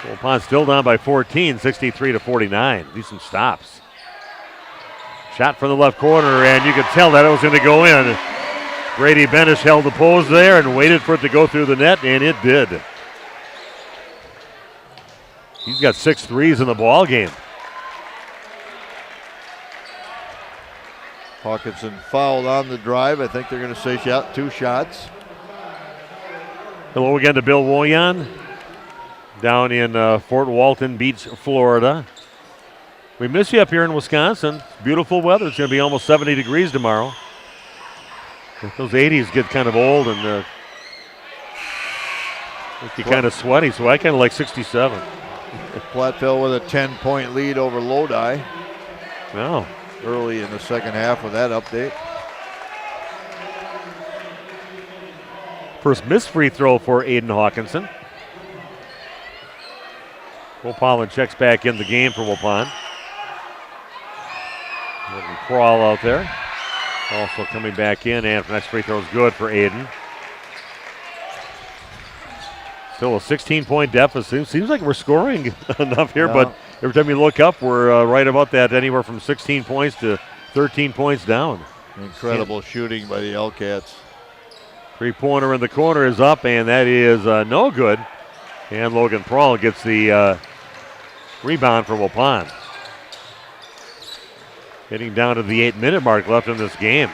Waupun still down by 14, 63-49. Decent stops. Shot from the left corner, and you could tell that it was going to go in. Brady Benish held the pose there and waited for it to go through the net, and it did. He's got 6 threes in the ball game. Hawkinson fouled on the drive. I think they're going to say 2 shots. Hello again to Bill Woyan down in Fort Walton Beach, Florida. We miss you up here in Wisconsin. Beautiful weather. It's going to be almost 70 degrees tomorrow. Those 80s get kind of old and get kind of sweaty, so I kind of like 67. Platteville with a 10-point lead over Lodi. Wow. Early in the second half with that update. First missed free throw for Aiden Hawkinson. Waupun checks back in the game for Waupun. Crawl out there. Also coming back in, and next free throw is good for Aiden. Still a 16-point deficit. Seems like we're scoring enough here, but every time you look up, we're right about that, anywhere from 16 points to 13 points down. Incredible shooting by the L-Cats. Three-pointer in the corner is up, and that is no good. And Logan Prawl gets the rebound for Waupun. Getting down to the 8-minute mark left in this game.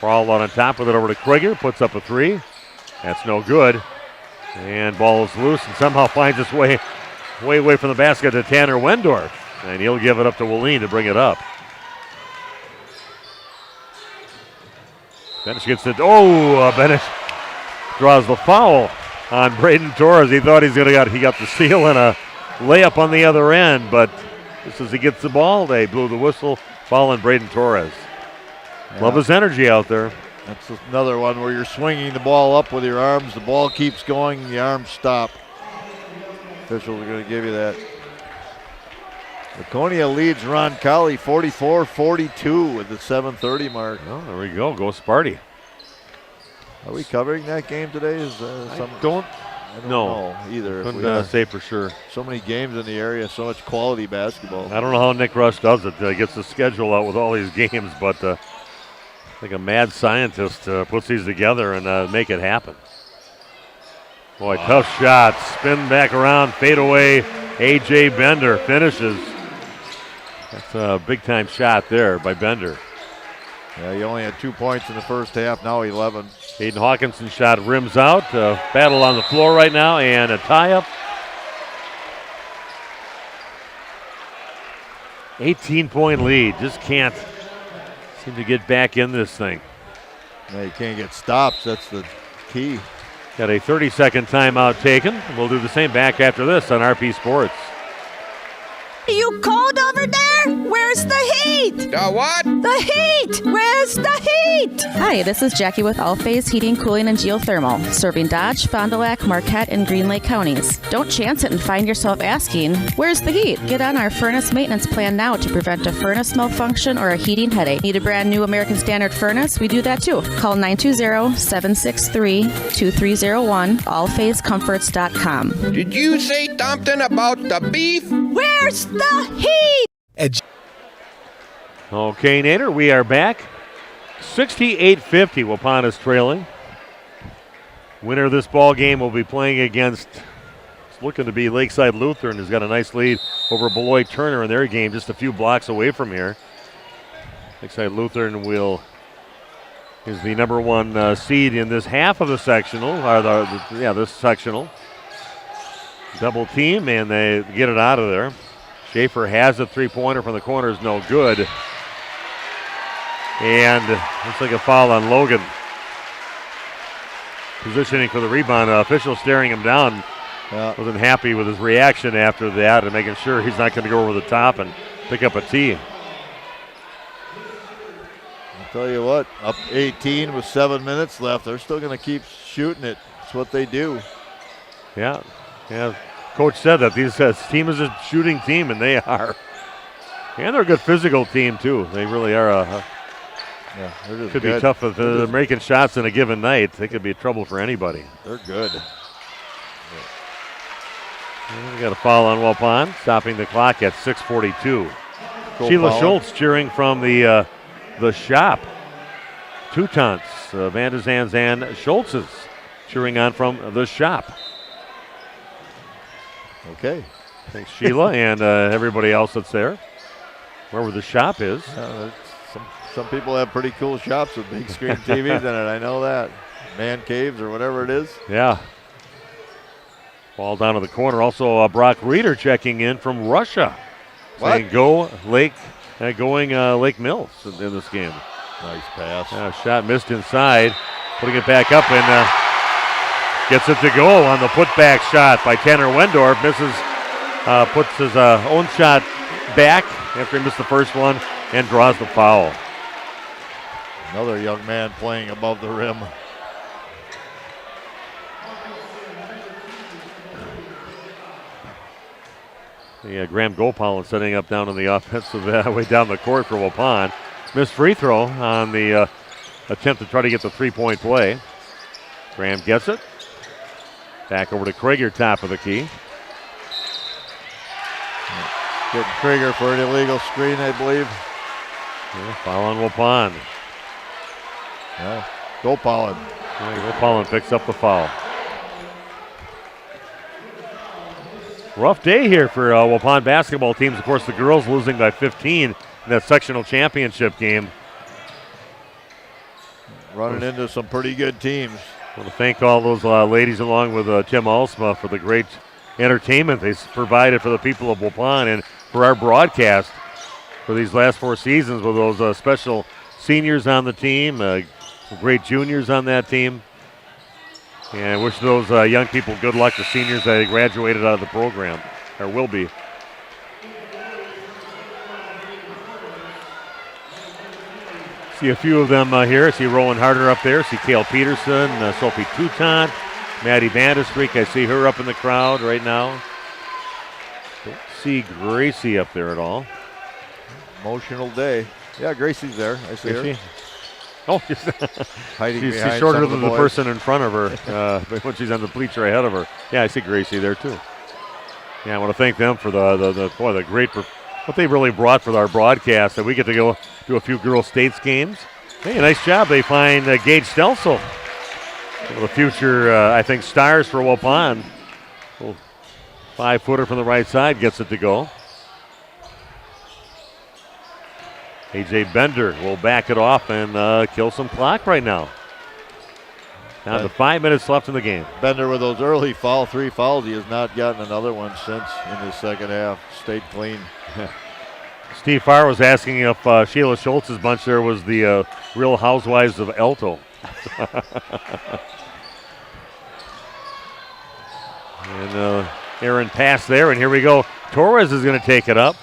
Prawl on top with it over to Krieger, puts up a three. That's no good. And ball is loose and somehow finds its way away from the basket to Tanner Wendorf. And he'll give it up to Wallin to bring it up. Bennett gets it. Bennett draws the foul on Braden Torres. He thought he got the steal and a layup on the other end, but just as he gets the ball, they blew the whistle. Foul on Braden Torres. Yeah. Love his energy out there. That's another one where you're swinging the ball up with your arms. The ball keeps going, the arms stop. Officials are going to give you that. Laconia leads Roncalli 44-42 with the 7:30 mark. Oh, there we go. Go Sparty. Are we covering that game today? I don't know either. Couldn't say for sure. So many games in the area, so much quality basketball. I don't know how Nick Rush does it. Gets the schedule out with all these games, but like a mad scientist puts these together and make it happen. Boy, tough shot. Spin back around, fade away. A.J. Bender finishes. That's a big-time shot there by Bender. Yeah, he only had 2 points in the first half, now 11. Aiden Hawkinson shot rims out. Battle on the floor right now and a tie-up. 18-point lead. Just can't seem to get back in this thing. Yeah, you can't get stops. That's the key. Got a 30-second timeout taken. We'll do the same back after this on RP Sports. You cold over there? Where's the heat? The what? The heat! Where's the heat? Hi, this is Jackie with All Phase Heating, Cooling, and Geothermal, serving Dodge, Fond du Lac, Marquette, and Green Lake counties. Don't chance it and find yourself asking, where's the heat? Get on our furnace maintenance plan now to prevent a furnace malfunction or a heating headache. Need a brand new American Standard furnace? We do that too. Call 920-763-2301, allphasecomforts.com. Did you say something about the beef? Where's the heat? Okay, Nader, we are back. 68-50, Waupun is trailing. Winner of this ball game will be playing against, it's looking to be Lakeside Lutheran, who's got a nice lead over Beloit Turner in their game just a few blocks away from here. Lakeside Lutheran is the number one seed in this half of the sectional, this sectional. Double team, and they get it out of there. Schaefer has a three-pointer from the corner, is no good. And looks like a foul on Logan. Positioning for the rebound. Official staring him down. Wasn't happy with his reaction after that and making sure he's not going to go over the top and pick up a tee. I'll tell you what, up 18 with 7 minutes left. They're still going to keep shooting it. It's what they do. Yeah. Coach said that this team is a shooting team, and they are. And they're a good physical team, too. They really are. Could be tough if they're making shots in a given night. They could be trouble for anybody. They're good. And we got a foul on Waupun, stopping the clock at 6:42. Sheila Schultz cheering from the shop. Teutons, Van de Zands and Schultz's cheering on from the shop. Okay. Thanks, Sheila, and everybody else that's there. Wherever the shop is. Some people have pretty cool shops with big screen TVs in it. I know that. Man caves or whatever it is. Yeah. Ball down to the corner. Also, Brock Reeder checking in from Russia. Saying going Lake Mills in this game. Nice pass. Shot missed inside. Putting it back up and gets it to go on the putback shot by Tanner Wendorf. Misses, puts his own shot back after he missed the first one and draws the foul. Another young man playing above the rim. Graham Gopal setting up down on the offensive way down the court for Waupun. Missed free throw on the attempt to try to get the three-point play. Graham gets it. Back over to Krieger, top of the key. Getting Krieger for an illegal screen, I believe. Foul on Waupun. Gopal. Gopal picks up the foul. Rough day here for Waupun basketball teams. Of course, the girls losing by 15 in that sectional championship game. Running into some pretty good teams. I want to thank all those ladies along with Tim Alsma for the great entertainment they provided for the people of Waupun and for our broadcast for these last 4 seasons with those special seniors on the team, some great juniors on that team. And I wish those young people good luck, the seniors that graduated out of the program, or will be. See a few of them here. See Rowan Harder up there. See Cale Peterson, Sophie Toutant, Maddie Vandestreek. I see her up in the crowd right now. Don't see Gracie up there at all. Emotional day. Yeah, Gracie's there. I see her. Oh, hiding she's behind shorter some of than the person in front of her when she's on the bleacher ahead of her. Yeah, I see Gracie there too. Yeah, I want to thank them for the great what they really brought for our broadcast. That we get to go do a few girls' states games. Hey, nice job. They find Gage Stelsel, one of the future, I think, stars for Waupun. 5-footer from the right side gets it to go. AJ Bender will back it off and kill some clock right now. Down to 5 minutes left in the game. Bender with those early 3 fouls. He has not gotten another one since in the second half. Stayed clean. Steve Farr was asking if Sheila Schultz's bunch there was the Real Housewives of Elto. And Aaron passed there, and here we go. Torres is going to take it up.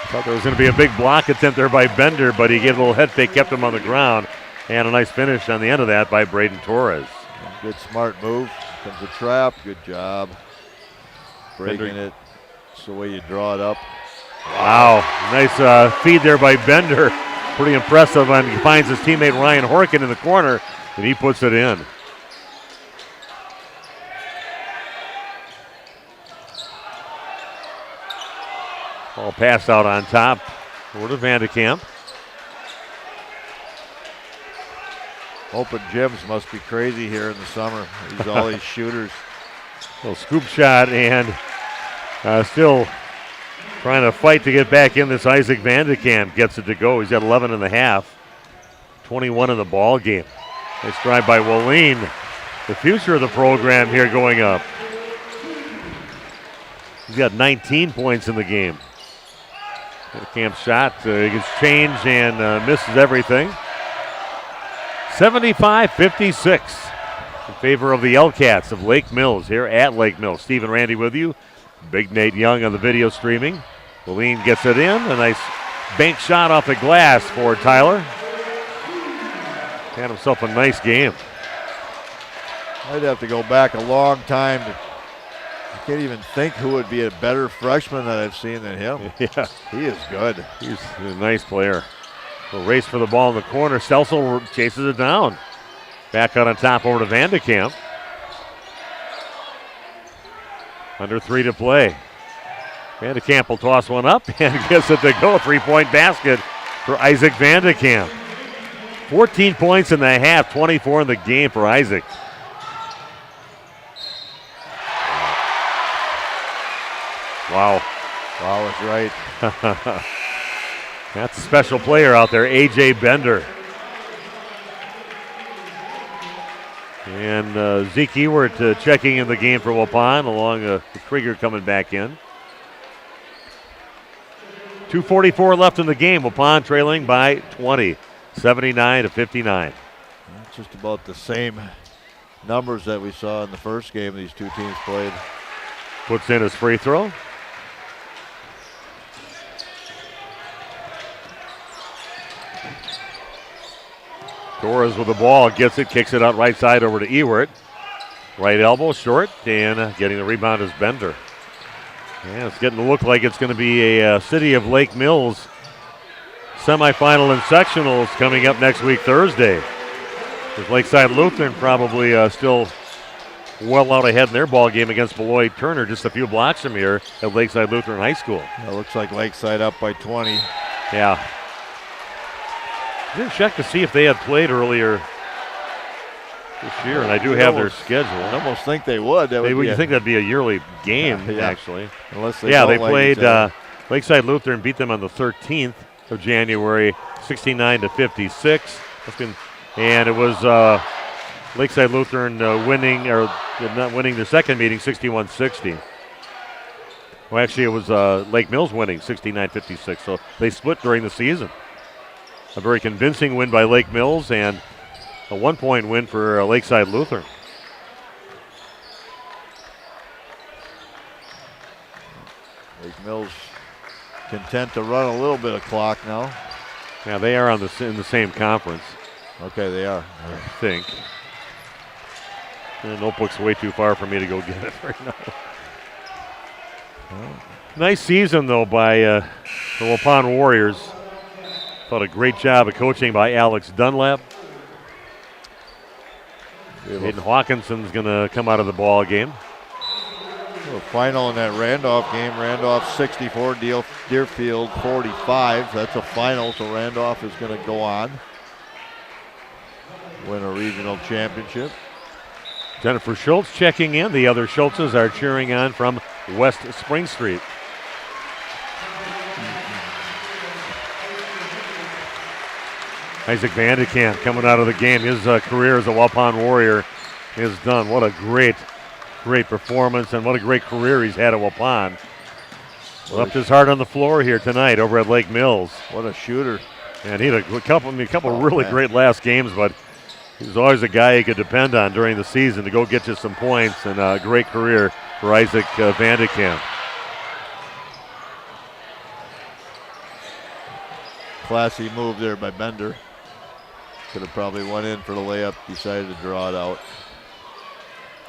Thought there was going to be a big block attempt there by Bender, but he gave a little head fake, kept him on the ground. And a nice finish on the end of that by Braden Torres. Good smart move. Comes a trap. Good job. Breaking it. It's the way you draw it up. Wow. Nice feed there by Bender. Pretty impressive. And he finds his teammate Ryan Horkin in the corner, and he puts it in. Ball passed out on top. Over to Vandekamp. Open gyms must be crazy here in the summer. He's all these shooters. Little scoop shot and still trying to fight to get back in this. Isaac Vandekamp gets it to go. He's got 11 and a half. 21 in the ball game. Nice drive by Wallene. The future of the program here going up. He's got 19 points in the game. Vandekamp shot gets changed and misses everything. 75-56 in favor of the L-Cats of Lake Mills here at Lake Mills. Steve and Randy with you. Big Nate Young on the video streaming. Wallene gets it in. A nice bank shot off the glass for Tyler. Had himself a nice game. I'd have to go back a long time. I can't even think who would be a better freshman that I've seen than him. Yeah. He is good. He's a nice player. A race for the ball in the corner. Stelsel chases it down. Back out on top over to Vandekamp. Under 3 to play. Vandekamp will toss one up and gets it to go. 3-point basket for Isaac Vandekamp. 14 points in the half, 24 in the game for Isaac. Wow. Wow is right. That's a special player out there, A.J. Bender. And Zeke Ewert checking in the game for Waupun, along with Krieger coming back in. 2:44 left in the game. Waupun trailing by 20. 79-59. It's just about the same numbers that we saw in the first game these two teams played. Puts in his free throw. Torres with the ball, gets it, kicks it out right side over to Ewert. Right elbow, short, and getting the rebound is Bender. Yeah, it's getting to look like it's going to be a City of Lake Mills semifinal and sectionals coming up next week, Thursday. With Lakeside Lutheran probably still well out ahead in their ball game against Beloit Turner, just a few blocks from here at Lakeside Lutheran High School. It looks like Lakeside up by 20. Yeah. I didn't check to see if they had played earlier this year, and I do have their schedule. I almost think they would. You think that'd be a yearly game, actually. Unless they they played Lakeside Lutheran, beat them on the 13th of January, 69-56. And it was Lakeside Lutheran winning, or not winning their second meeting, 61-60. Well, actually, it was Lake Mills winning, 69-56. So they split during the season. A very convincing win by Lake Mills and a 1-point win for Lakeside Lutheran. Lake Mills content to run a little bit of clock now. Yeah, they are in the same conference. Okay, they are. I think. The notebook's way too far for me to go get it right now. Nice season, though, by the Waupun Warriors. Thought a great job of coaching by Alex Dunlap. Hayden Hawkinson's going to come out of the ball game. The final in that Randolph game, Randolph 64, Deerfield 45. That's a final, so Randolph is going to go on. Win a regional championship. Jennifer Schultz checking in. The other Schultzes are cheering on from West Spring Street. Isaac Vandekamp coming out of the game. His career as a Waupun Warrior is done. What a great performance, and what a great career he's had at Waupun. Left his heart on the floor here tonight over at Lake Mills. What a shooter. And he had a couple really great last games, but he was always a guy you could depend on during the season to go get you some points, and a great career for Isaac Vandekamp. Classy move there by Bender. Could have probably went in for the layup, decided to draw it out.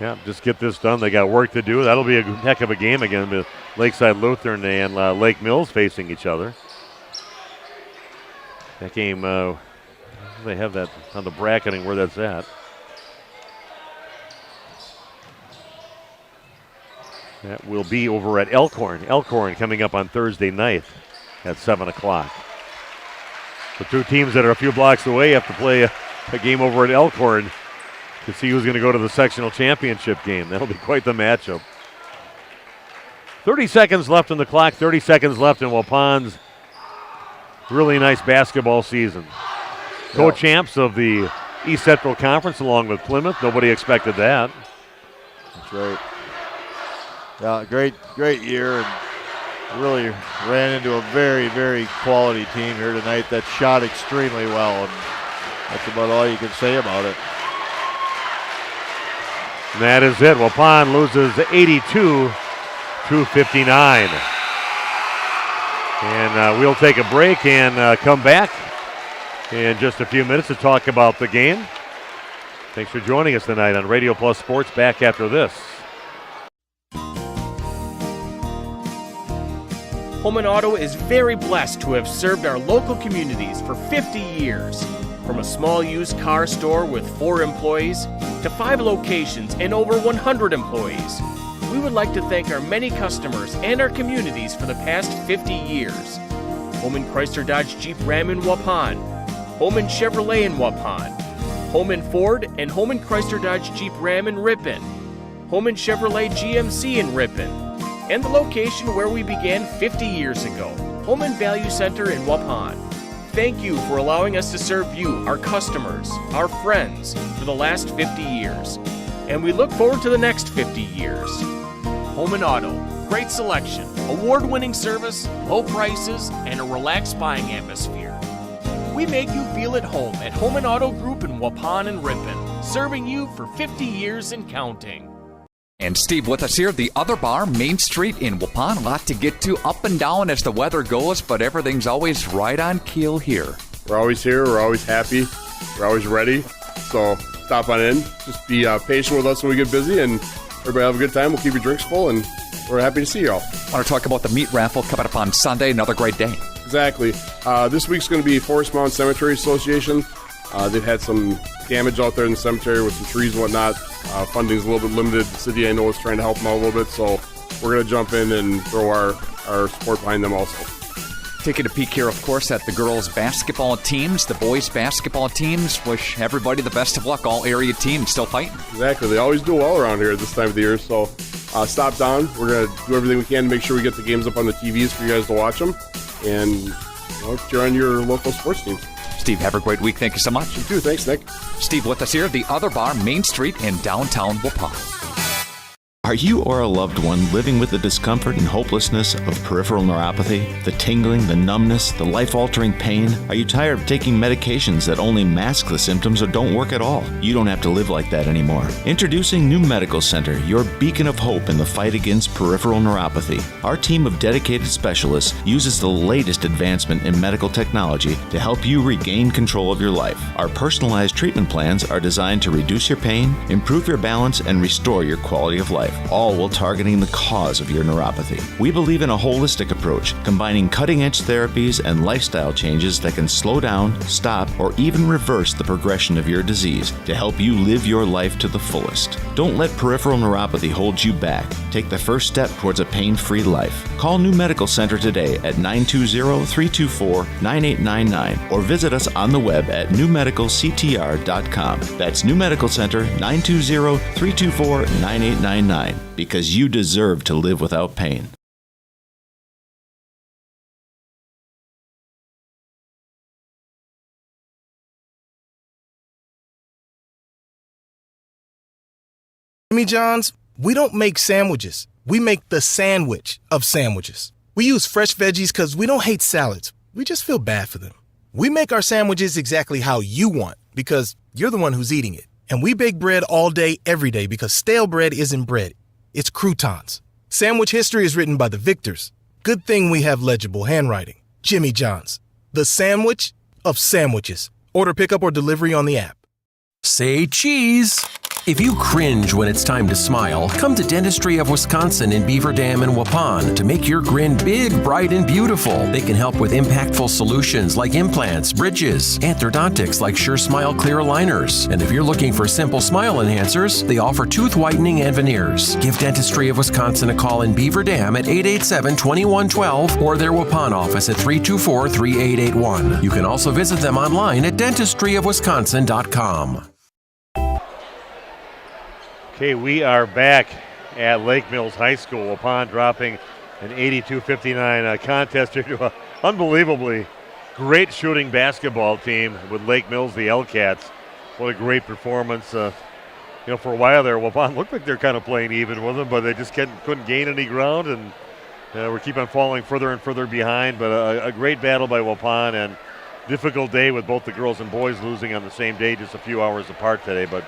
Yeah, just get this done. They got work to do. That'll be a heck of a game again with Lakeside Lutheran and Lake Mills facing each other. That game, they have that on the bracketing where that's at. That will be over at Elkhorn. Elkhorn coming up on Thursday night at 7 o'clock. The two teams that are a few blocks away have to play a game over at Elkhorn to see who's going to go to the sectional championship game. That'll be quite the matchup. 30 seconds left on the clock, 30 seconds left in Waupun's really nice basketball season. Co-champs of the East Central Conference along with Plymouth. Nobody expected that. That's right. Yeah, great year, and really ran into a very, very quality team here tonight that shot extremely well, and that's about all you can say about it. And that is it. Waupun loses 82-59. And we'll take a break and come back in just a few minutes to talk about the game. Thanks for joining us tonight on Radio Plus Sports. Back after this. Holman Auto is very blessed to have served our local communities for 50 years. From a small used car store with 4 employees to 5 locations and over 100 employees, we would like to thank our many customers and our communities for the past 50 years. Holman Chrysler Dodge Jeep Ram in Waupun, Holman Chevrolet in Waupun, Holman Ford and Holman Chrysler Dodge Jeep Ram in Ripon, Holman Chevrolet GMC in Ripon, and the location where we began 50 years ago, Holman Value Center in Waupun. Thank you for allowing us to serve you, our customers, our friends, for the last 50 years. And we look forward to the next 50 years. Holman Auto, great selection, award-winning service, low prices, and a relaxed buying atmosphere. We make you feel at home at Home and Auto Group in Waupun and Ripon, serving you for 50 years and counting. And Steve with us here, the other bar, Main Street in Waupun. A lot to get to, up and down as the weather goes, but everything's always right on keel here. We're always here. We're always happy. We're always ready. So stop on in. Just be patient with us when we get busy, and everybody have a good time. We'll keep your drinks full, and we're happy to see you all. I want to talk about the meat raffle coming up on Sunday. Another great day. Exactly. This week's going to be Forest Mountain Cemetery Association. They've had some damage out there in the cemetery with some trees and whatnot. Funding's a little bit limited. The city, I know, is trying to help them out a little bit, so we're going to jump in and throw our support behind them also. Taking a peek here, of course, at the girls' basketball teams, the boys' basketball teams. Wish everybody the best of luck. All area teams still fighting. Exactly. They always do well around here at this time of the year, so stop down. We're going to do everything we can to make sure we get the games up on the TVs for you guys to watch them, and cheer on your local sports teams. Steve, have a great week. Thank you so much. You too. Thanks, Nick. Steve with us here, the other bar, Main Street in downtown Waupun. Are you or a loved one living with the discomfort and hopelessness of peripheral neuropathy? The tingling, the numbness, the life-altering pain? Are you tired of taking medications that only mask the symptoms or don't work at all? You don't have to live like that anymore. Introducing New Medical Center, your beacon of hope in the fight against peripheral neuropathy. Our team of dedicated specialists uses the latest advancement in medical technology to help you regain control of your life. Our personalized treatment plans are designed to reduce your pain, improve your balance, and restore your quality of life, all while targeting the cause of your neuropathy. We believe in a holistic approach, combining cutting-edge therapies and lifestyle changes that can slow down, stop, or even reverse the progression of your disease to help you live your life to the fullest. Don't let peripheral neuropathy hold you back. Take the first step towards a pain-free life. Call New Medical Center today at 920-324-9899 or visit us on the web at newmedicalctr.com. That's New Medical Center, 920-324-9899. Because you deserve to live without pain. Jimmy John's, we don't make sandwiches. We make the sandwich of sandwiches. We use fresh veggies because we don't hate salads. We just feel bad for them. We make our sandwiches exactly how you want because you're the one who's eating it. And we bake bread all day, every day because stale bread isn't bread. It's croutons. Sandwich history is written by the victors. Good thing we have legible handwriting. Jimmy John's, the sandwich of sandwiches. Order pickup or delivery on the app. Say cheese. If you cringe when it's time to smile, come to Dentistry of Wisconsin in Beaver Dam and Waupun to make your grin big, bright, and beautiful. They can help with impactful solutions like implants, bridges, orthodontics like Sure Smile clear aligners. And if you're looking for simple smile enhancers, they offer tooth whitening and veneers. Give Dentistry of Wisconsin a call in Beaver Dam at 887-2112 or their Waupun office at 324-3881. You can also visit them online at dentistryofwisconsin.com. Okay, we are back at Lake Mills High School. Waupun dropping an 82-59 contest here to an unbelievably great shooting basketball team with Lake Mills, the L-Cats. What a great performance. For a while there, Waupun looked like they're kind of playing even with them, but they just couldn't gain any ground, and we're keep on falling further and further behind. But a great battle by Waupun, and difficult day with both the girls and boys losing on the same day, just a few hours apart today. But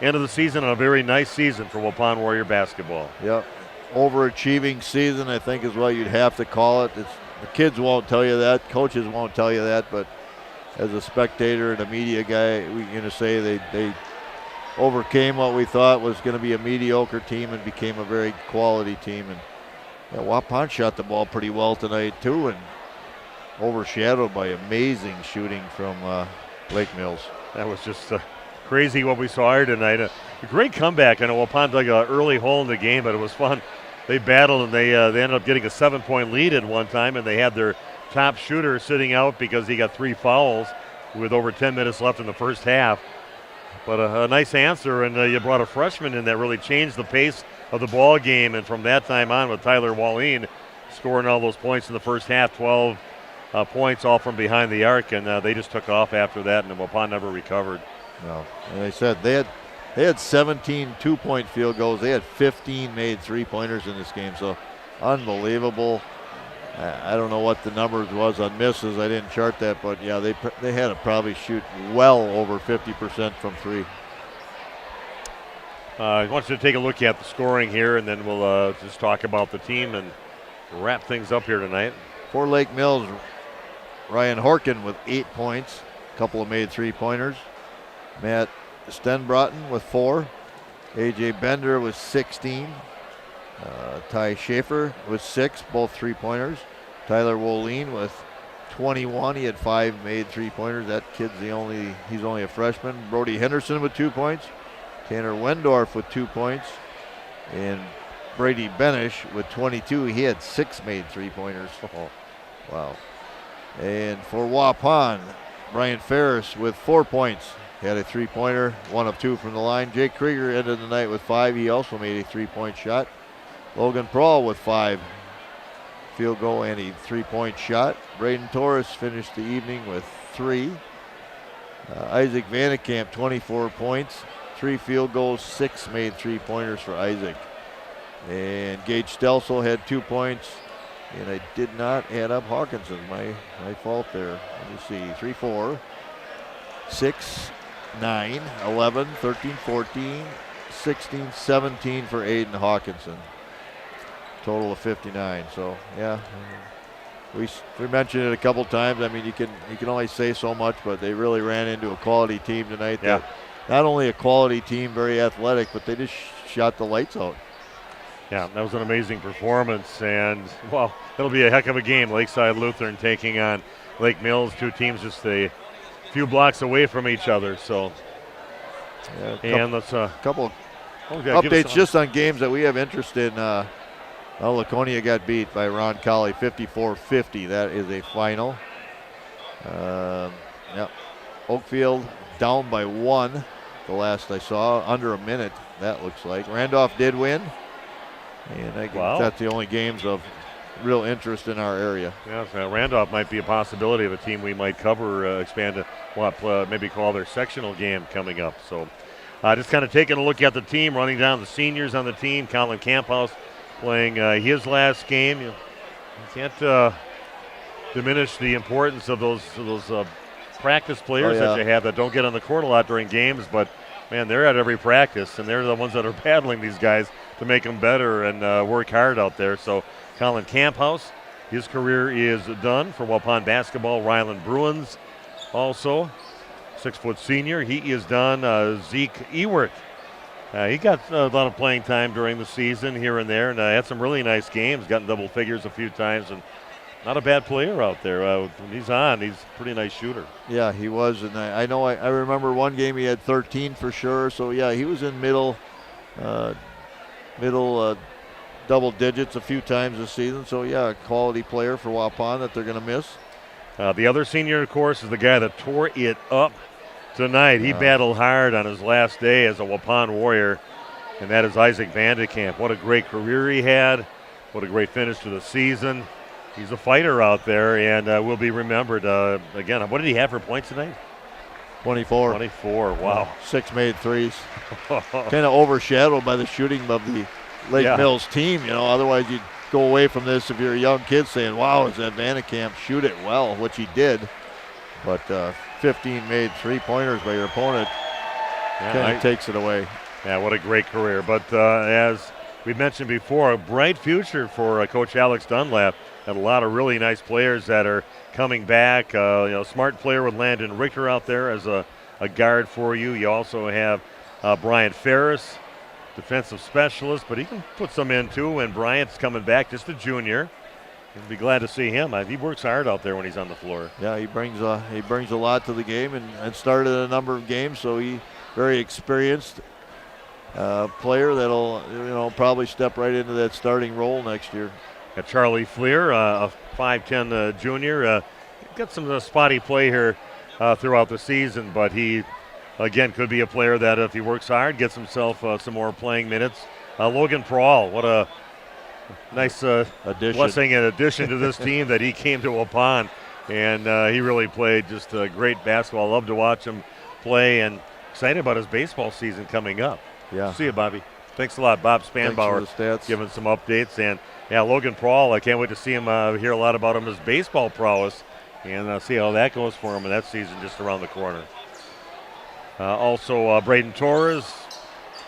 end of the season, and a very nice season for Waupun Warrior basketball. Yep. Overachieving season, I think, is what you'd have to call it. The kids won't tell you that. Coaches won't tell you that. But as a spectator and a media guy, we're going to say they overcame what we thought was going to be a mediocre team and became a very quality team. And Waupun shot the ball pretty well tonight, too, and overshadowed by amazing shooting from Lake Mills. That was just crazy what we saw here tonight. A great comeback. I know Waupun dug an early hole in the game, but it was fun. They battled, and they ended up getting a 7-point lead at one time, and they had their top shooter sitting out because he got 3 fouls with over 10 minutes left in the first half. But a nice answer, and you brought a freshman in that really changed the pace of the ball game, and from that time on with Tyler Wallin scoring all those points in the first half, 12 points all from behind the arc, and they just took off after that, and Waupun never recovered. No, and they said they had 17 two-point field goals. They had 15 made three-pointers in this game, so unbelievable. I don't know what the numbers was on misses. I didn't chart that, but yeah, they had to probably shoot well over 50% from three. I want you to take a look at the scoring here, and then we'll just talk about the team and wrap things up here tonight. For Lake Mills, Ryan Horkin with 8 points. A couple of made three-pointers. Matt Stenbrotten with 4. A.J. Bender with 16. Ty Schaefer with 6, both three-pointers. Tyler Woline with 21. He had 5 made three-pointers. That kid's he's only a freshman. Brody Henderson with 2 points. Tanner Wendorf with 2 points. And Brady Benish with 22. He had 6 made three-pointers. Oh, wow. And for Waupun, Brian Ferris with 4 points. He had a three-pointer, 1 of 2 from the line. Jake Krieger ended the night with 5. He also made a three-point shot. Logan Prohl with 5 field goal and a three-point shot. Braden Torres finished the evening with 3. Isaac Vandekamp, 24 points, 3 field goals, 6 made three-pointers for Isaac. And Gage Stelsel had 2 points, and I did not add up Hawkinson. My fault there. Let me see. 3, 4, 6, 9, 11, 13, 14, 16, 17 for Aiden Hawkinson. Total of 59. So yeah, we mentioned it a couple times. I mean, you can only say so much, but they really ran into a quality team tonight. Yeah. Not only a quality team, very athletic, but they just shot the lights out. Yeah, that was an amazing performance, and well, it'll be a heck of a game. Lakeside Lutheran taking on Lake Mills, 2 teams just a few blocks away from each other. So, and let's couple updates just on games that we have interest in. Laconia got beat by Ron Colley 54-50. That is a final. Oakfield down by 1. The last I saw, under a minute, that looks like. Randolph did win. And I guess that's the only games of real interest in our area. Yeah, so Randolph might be a possibility of a team we might cover, expand to maybe call their sectional game coming up. So just kind of taking a look at the team, running down the seniors on the team. Colin Camphouse playing his last game. You can't diminish the importance of those practice players that you have that don't get on the court a lot during games, but man, they're at every practice, and they're the ones that are battling these guys to make them better and work hard out there. So Colin Camphouse, his career is done for Waupun basketball. Ryland Bruins also, 6-foot senior. He is done. Zeke Ewert, he got a lot of playing time during the season here and there, and had some really nice games, gotten double figures a few times, and not a bad player out there. When he's on, he's a pretty nice shooter. Yeah, he was, and I remember one game he had 13 for sure. So yeah, he was in middle double digits a few times this season. So yeah, a quality player for Waupun that they're going to miss. The other senior, of course, is the guy that tore it up tonight. He battled hard on his last day as a Waupun Warrior, and that is Isaac Vandekamp. What a great career he had. What a great finish to the season. He's a fighter out there, and will be remembered. Again, what did he have for points tonight? 24. 24, wow. 6 made threes. Kind of overshadowed by the shooting of the Lake Mills team. Otherwise you'd go away from this if you're a young kid saying, wow, is that Vandekamp shoot it well, which he did. But 15 made three-pointers by your opponent kind of takes it away. Yeah, what a great career. But as we mentioned before, a bright future for Coach Alex Dunlap. Had a lot of really nice players that are coming back. Smart player with Landon Richter out there as a guard for you. You also have Brian Ferris, defensive specialist, but he can put some in too. And Bryant's coming back, just a junior. You'll be glad to see him. He works hard out there when he's on the floor. Yeah, he brings a lot to the game and started a number of games, so he very experienced player that'll probably step right into that starting role next year. Charlie Fleer, a 5'10 junior, got some spotty play here throughout the season, but he, again, could be a player that if he works hard, gets himself some more playing minutes. Logan Prohl, what a nice blessing and addition to this team that he came to Waupun, and he really played just great basketball. Love to watch him play, and excited about his baseball season coming up. Yeah. See you, Bobby. Thanks a lot, Bob Spanbauer, Thanks for the stats. giving some updates. And Yeah, Logan Paul, I can't wait to see him, hear a lot about his baseball prowess, and see how that goes for him in that season just around the corner. Also, Braden Torres.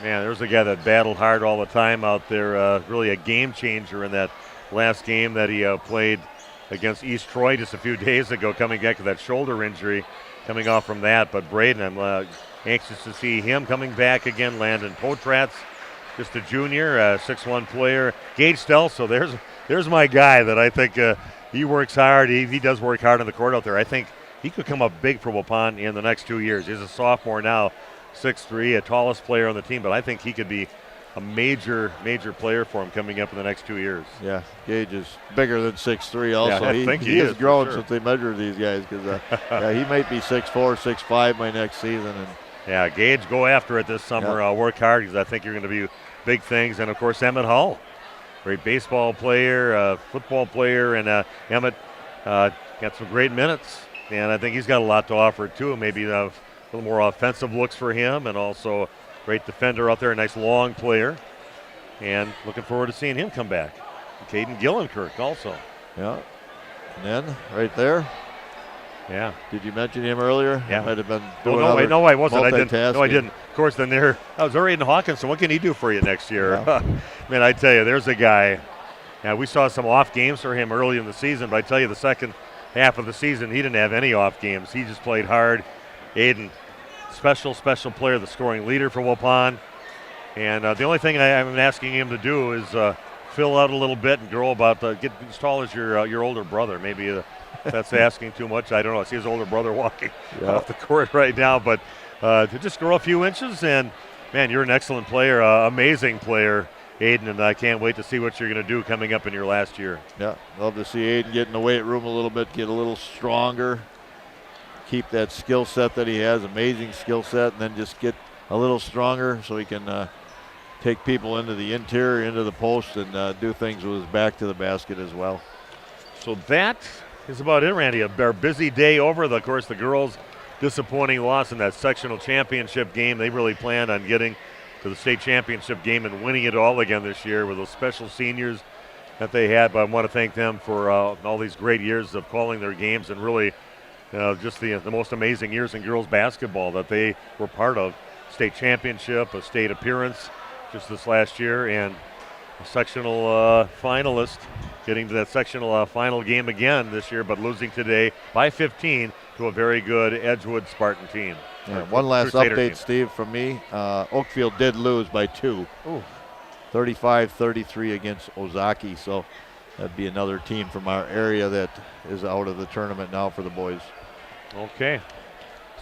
Man, there's a guy that battled hard all the time out there, really a game changer in that last game that he played against East Troy just a few days ago, coming back to that shoulder injury, coming off from that. But Braden, I'm anxious to see him coming back again. Landon Potratz, just a junior, 6'1" player. Gage Stelso, there's my guy that I think he works hard. He does work hard on the court out there. I think he could come up big for Waupun in the next 2 years. He's a sophomore now, 6'3", a tallest player on the team, but I think he could be a major player for him coming up in the next 2 years. Yeah, Gage is bigger than 6'3" also. Yeah, I think he has is grown for sure. since they measured these guys because he might be 6'4", 6'5" by next season. And yeah, Gage, go after it this summer. Work hard because I think you're going to be big things. And, of course, Emmett Hull, great baseball player, football player, and Emmett got some great minutes. And I think he's got a lot to offer, too. Maybe a little more offensive looks for him, and also a great defender out there, a nice long player. And looking forward to seeing him come back. Caden Gillenkirk also. Yeah. And then right there. Yeah. Did you mention him earlier? Yeah. Might have been No, I wasn't. I didn't. No, I didn't. Of course, then there. I was Aiden Hawkinson. What can he do for you next year? Yeah. Man, I tell you, there's a guy. Yeah, we saw some off games for him early in the season, but I tell you, the second half of the season, he didn't have any off games. He just played hard. Aiden, special player, the scoring leader for Waupun. And the only thing I'm asking him to do is fill out a little bit and grow about, get as tall as your older brother. Maybe that's asking too much. I don't know. I see his older brother walking off the court right now. But to just grow a few inches, and, man, you're an excellent player, amazing player, Aiden, and I can't wait to see what you're going to do coming up in your last year. Yeah, love to see Aiden get in the weight room a little bit, get a little stronger, keep that skill set that he has, amazing skill set, and then just get a little stronger so he can take people into the interior, into the post, and do things with his back to the basket as well. So that is about it, Randy. Our busy day over. Of course, the girls' disappointing loss in that sectional championship game. They really planned on getting to the state championship game and winning it all again this year with those special seniors that they had. But I want to thank them for all these great years of calling their games and really just the most amazing years in girls basketball that they were part of. State championship, a state appearance just this last year, and a sectional finalist getting to that sectional final game again this year, but losing today by 15 to a very good Edgewood Spartan team. Yeah, one last Crusader update, team. Steve, from me. Oakfield did lose by 2. 35-33 against Ozaki, so that'd be another team from our area that is out of the tournament now for the boys. Okay.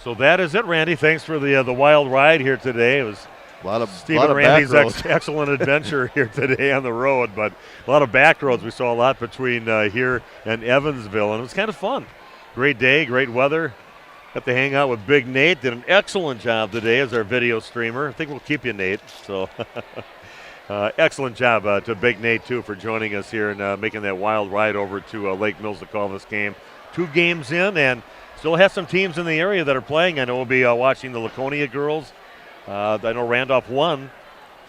So that is it, Randy. Thanks for the wild ride here today. It was a lot of Steve lot and of Randy's back roads. excellent adventure here today on the road, but a lot of back roads. We saw a lot between here and Evansville, and it was kind of fun. Great day, great weather. Got to hang out with Big Nate. Did an excellent job today as our video streamer. I think we'll keep you, Nate. So excellent job to Big Nate, too, for joining us here and making that wild ride over to Lake Mills to call this game. 2 games in, and still have some teams in the area that are playing. I know we'll be watching the Laconia girls. I know Randolph won,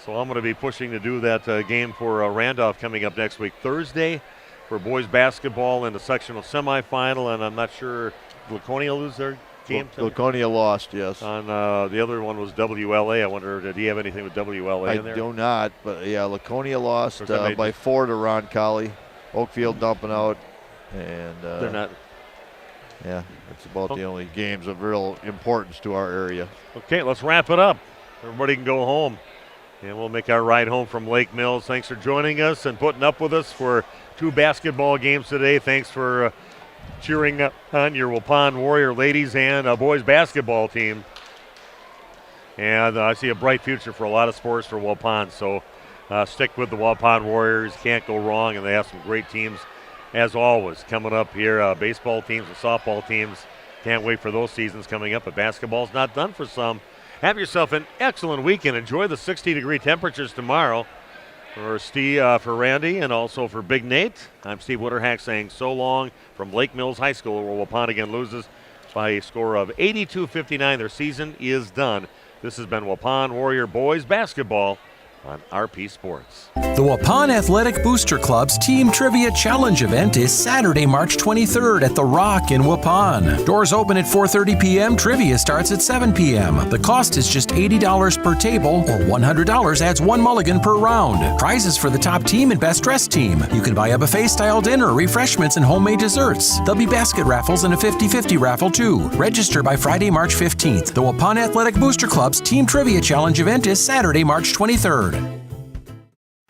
so I'm going to be pushing to do that game for Randolph coming up next week. Thursday for boys basketball in the sectional semifinal, and I'm not sure Laconia lose their game. Laconia lost, yes. On the other one was WLA. I wonder, did he have anything with WLA in there? I do not, but yeah, Laconia lost by 4 to Ron Colley. Oakfield dumping out, and they're not. Yeah, it's about the only games of real importance to our area. Okay, let's wrap it up. Everybody can go home, and we'll make our ride home from Lake Mills. Thanks for joining us and putting up with us for 2 basketball games today. Thanks for cheering on your Waupun Warrior ladies and boys basketball team. And I see a bright future for a lot of sports for Waupun, so stick with the Waupun Warriors. Can't go wrong, and they have some great teams as always coming up here. Baseball teams and softball teams. Can't wait for those seasons coming up, but basketball's not done for some. Have yourself an excellent weekend. Enjoy the 60-degree temperatures tomorrow. For Steve, for Randy, and also for Big Nate, I'm Steve Witterhack saying so long from Lake Mills High School, where Waupun again loses by a score of 82-59. Their season is done. This has been Waupun Warrior Boys Basketball on RP Sports. The Waupun Athletic Booster Club's Team Trivia Challenge event is Saturday, March 23rd at The Rock in Waupun. Doors open at 4:30 p.m. Trivia starts at 7 p.m. The cost is just $80 per table, or $100 adds one mulligan per round. Prizes for the top team and best dressed team. You can buy a buffet-style dinner, refreshments, and homemade desserts. There'll be basket raffles and a 50-50 raffle too. Register by Friday, March 15th. The Waupun Athletic Booster Club's Team Trivia Challenge event is Saturday, March 23rd.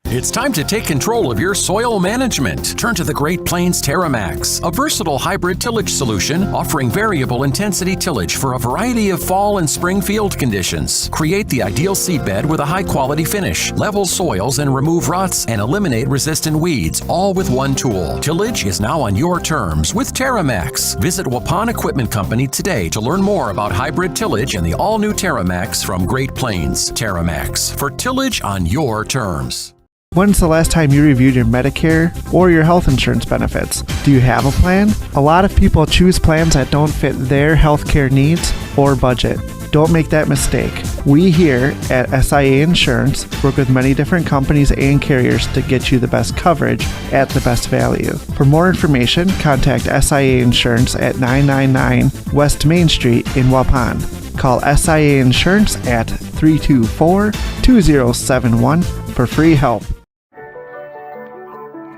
It's time to take control of your soil management. Turn to the Great Plains TerraMax, a versatile hybrid tillage solution offering variable intensity tillage for a variety of fall and spring field conditions. Create the ideal seedbed with a high-quality finish, level soils and remove ruts, and eliminate resistant weeds, all with one tool. Tillage is now on your terms with TerraMax. Visit Waupun Equipment Company today to learn more about hybrid tillage and the all-new TerraMax from Great Plains. TerraMax, for tillage on your terms. When's the last time you reviewed your Medicare or your health insurance benefits? Do you have a plan? A lot of people choose plans that don't fit their healthcare needs or budget. Don't make that mistake. We here at SIA Insurance work with many different companies and carriers to get you the best coverage at the best value. For more information, contact SIA Insurance at 999 West Main Street in Waupun. Call SIA Insurance at 324-2071 for free help.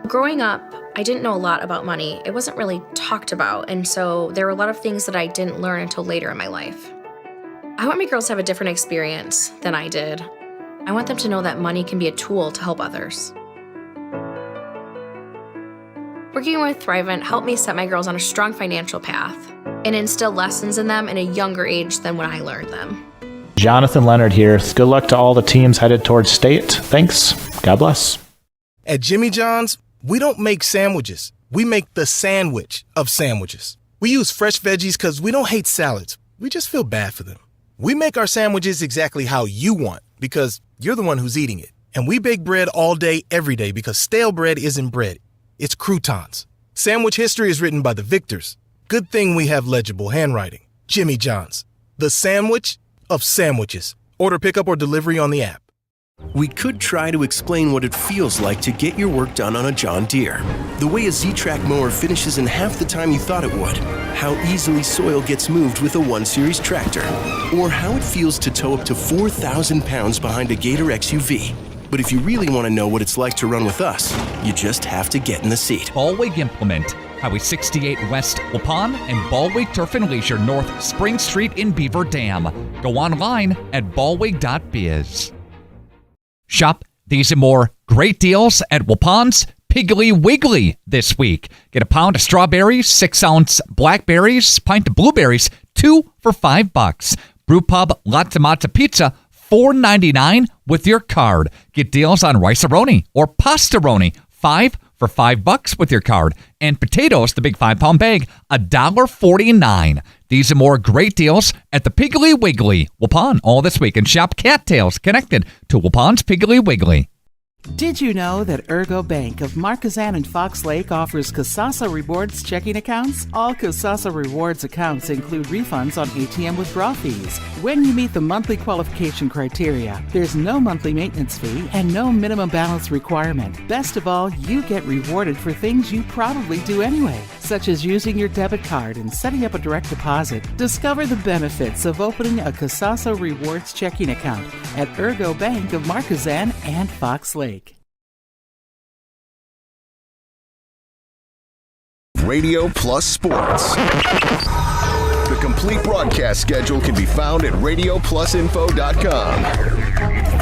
Growing up, I didn't know a lot about money. It wasn't really talked about, and so there were a lot of things that I didn't learn until later in my life. I want my girls to have a different experience than I did. I want them to know that money can be a tool to help others. Working with Thrivent helped me set my girls on a strong financial path and instill lessons in them at a younger age than when I learned them. Jonathan Leonard here. Good luck to all the teams headed towards state. Thanks. God bless. At Jimmy John's, we don't make sandwiches. We make the sandwich of sandwiches. We use fresh veggies because we don't hate salads. We just feel bad for them. We make our sandwiches exactly how you want because you're the one who's eating it. And we bake bread all day, every day because stale bread isn't bread. It's croutons. Sandwich history is written by the victors. Good thing we have legible handwriting. Jimmy John's, the sandwich of sandwiches. Order pickup or delivery on the app. We could try to explain what it feels like to get your work done on a John Deere. The way a Z-Track mower finishes in half the time you thought it would. How easily soil gets moved with a 1 Series tractor. Or how it feels to tow up to 4,000 pounds behind a Gator XUV. But if you really want to know what it's like to run with us, you just have to get in the seat. Ballweg Implement, Highway 68 West Waupun, and Ballweg Turf and Leisure North Spring Street in Beaver Dam. Go online at ballweg.biz. Shop these and more great deals at Waupun's Piggly Wiggly this week. Get a pound of strawberries, 6-ounce blackberries, pint of blueberries, 2 for $5. Brewpub Latte Matta Pizza, $4.99 with your card. Get deals on rice-a-roni or pasta-roni, 5 for $5 with your card. And potatoes, the big 5-pound bag, $1.49. These are more great deals at the Piggly Wiggly, Waupun, all this week. And shop cattails connected to Waupun's Piggly Wiggly. Did you know that Ergo Bank of Marquezan and Fox Lake offers Casasa Rewards checking accounts? All Casasa Rewards accounts include refunds on ATM withdrawal fees. When you meet the monthly qualification criteria, there's no monthly maintenance fee and no minimum balance requirement. Best of all, you get rewarded for things you probably do anyway, such as using your debit card and setting up a direct deposit. Discover the benefits of opening a Casasa Rewards checking account at Ergo Bank of Marquezan and Fox Lake. Radio Plus Sports. The complete broadcast schedule can be found at radioplusinfo.com.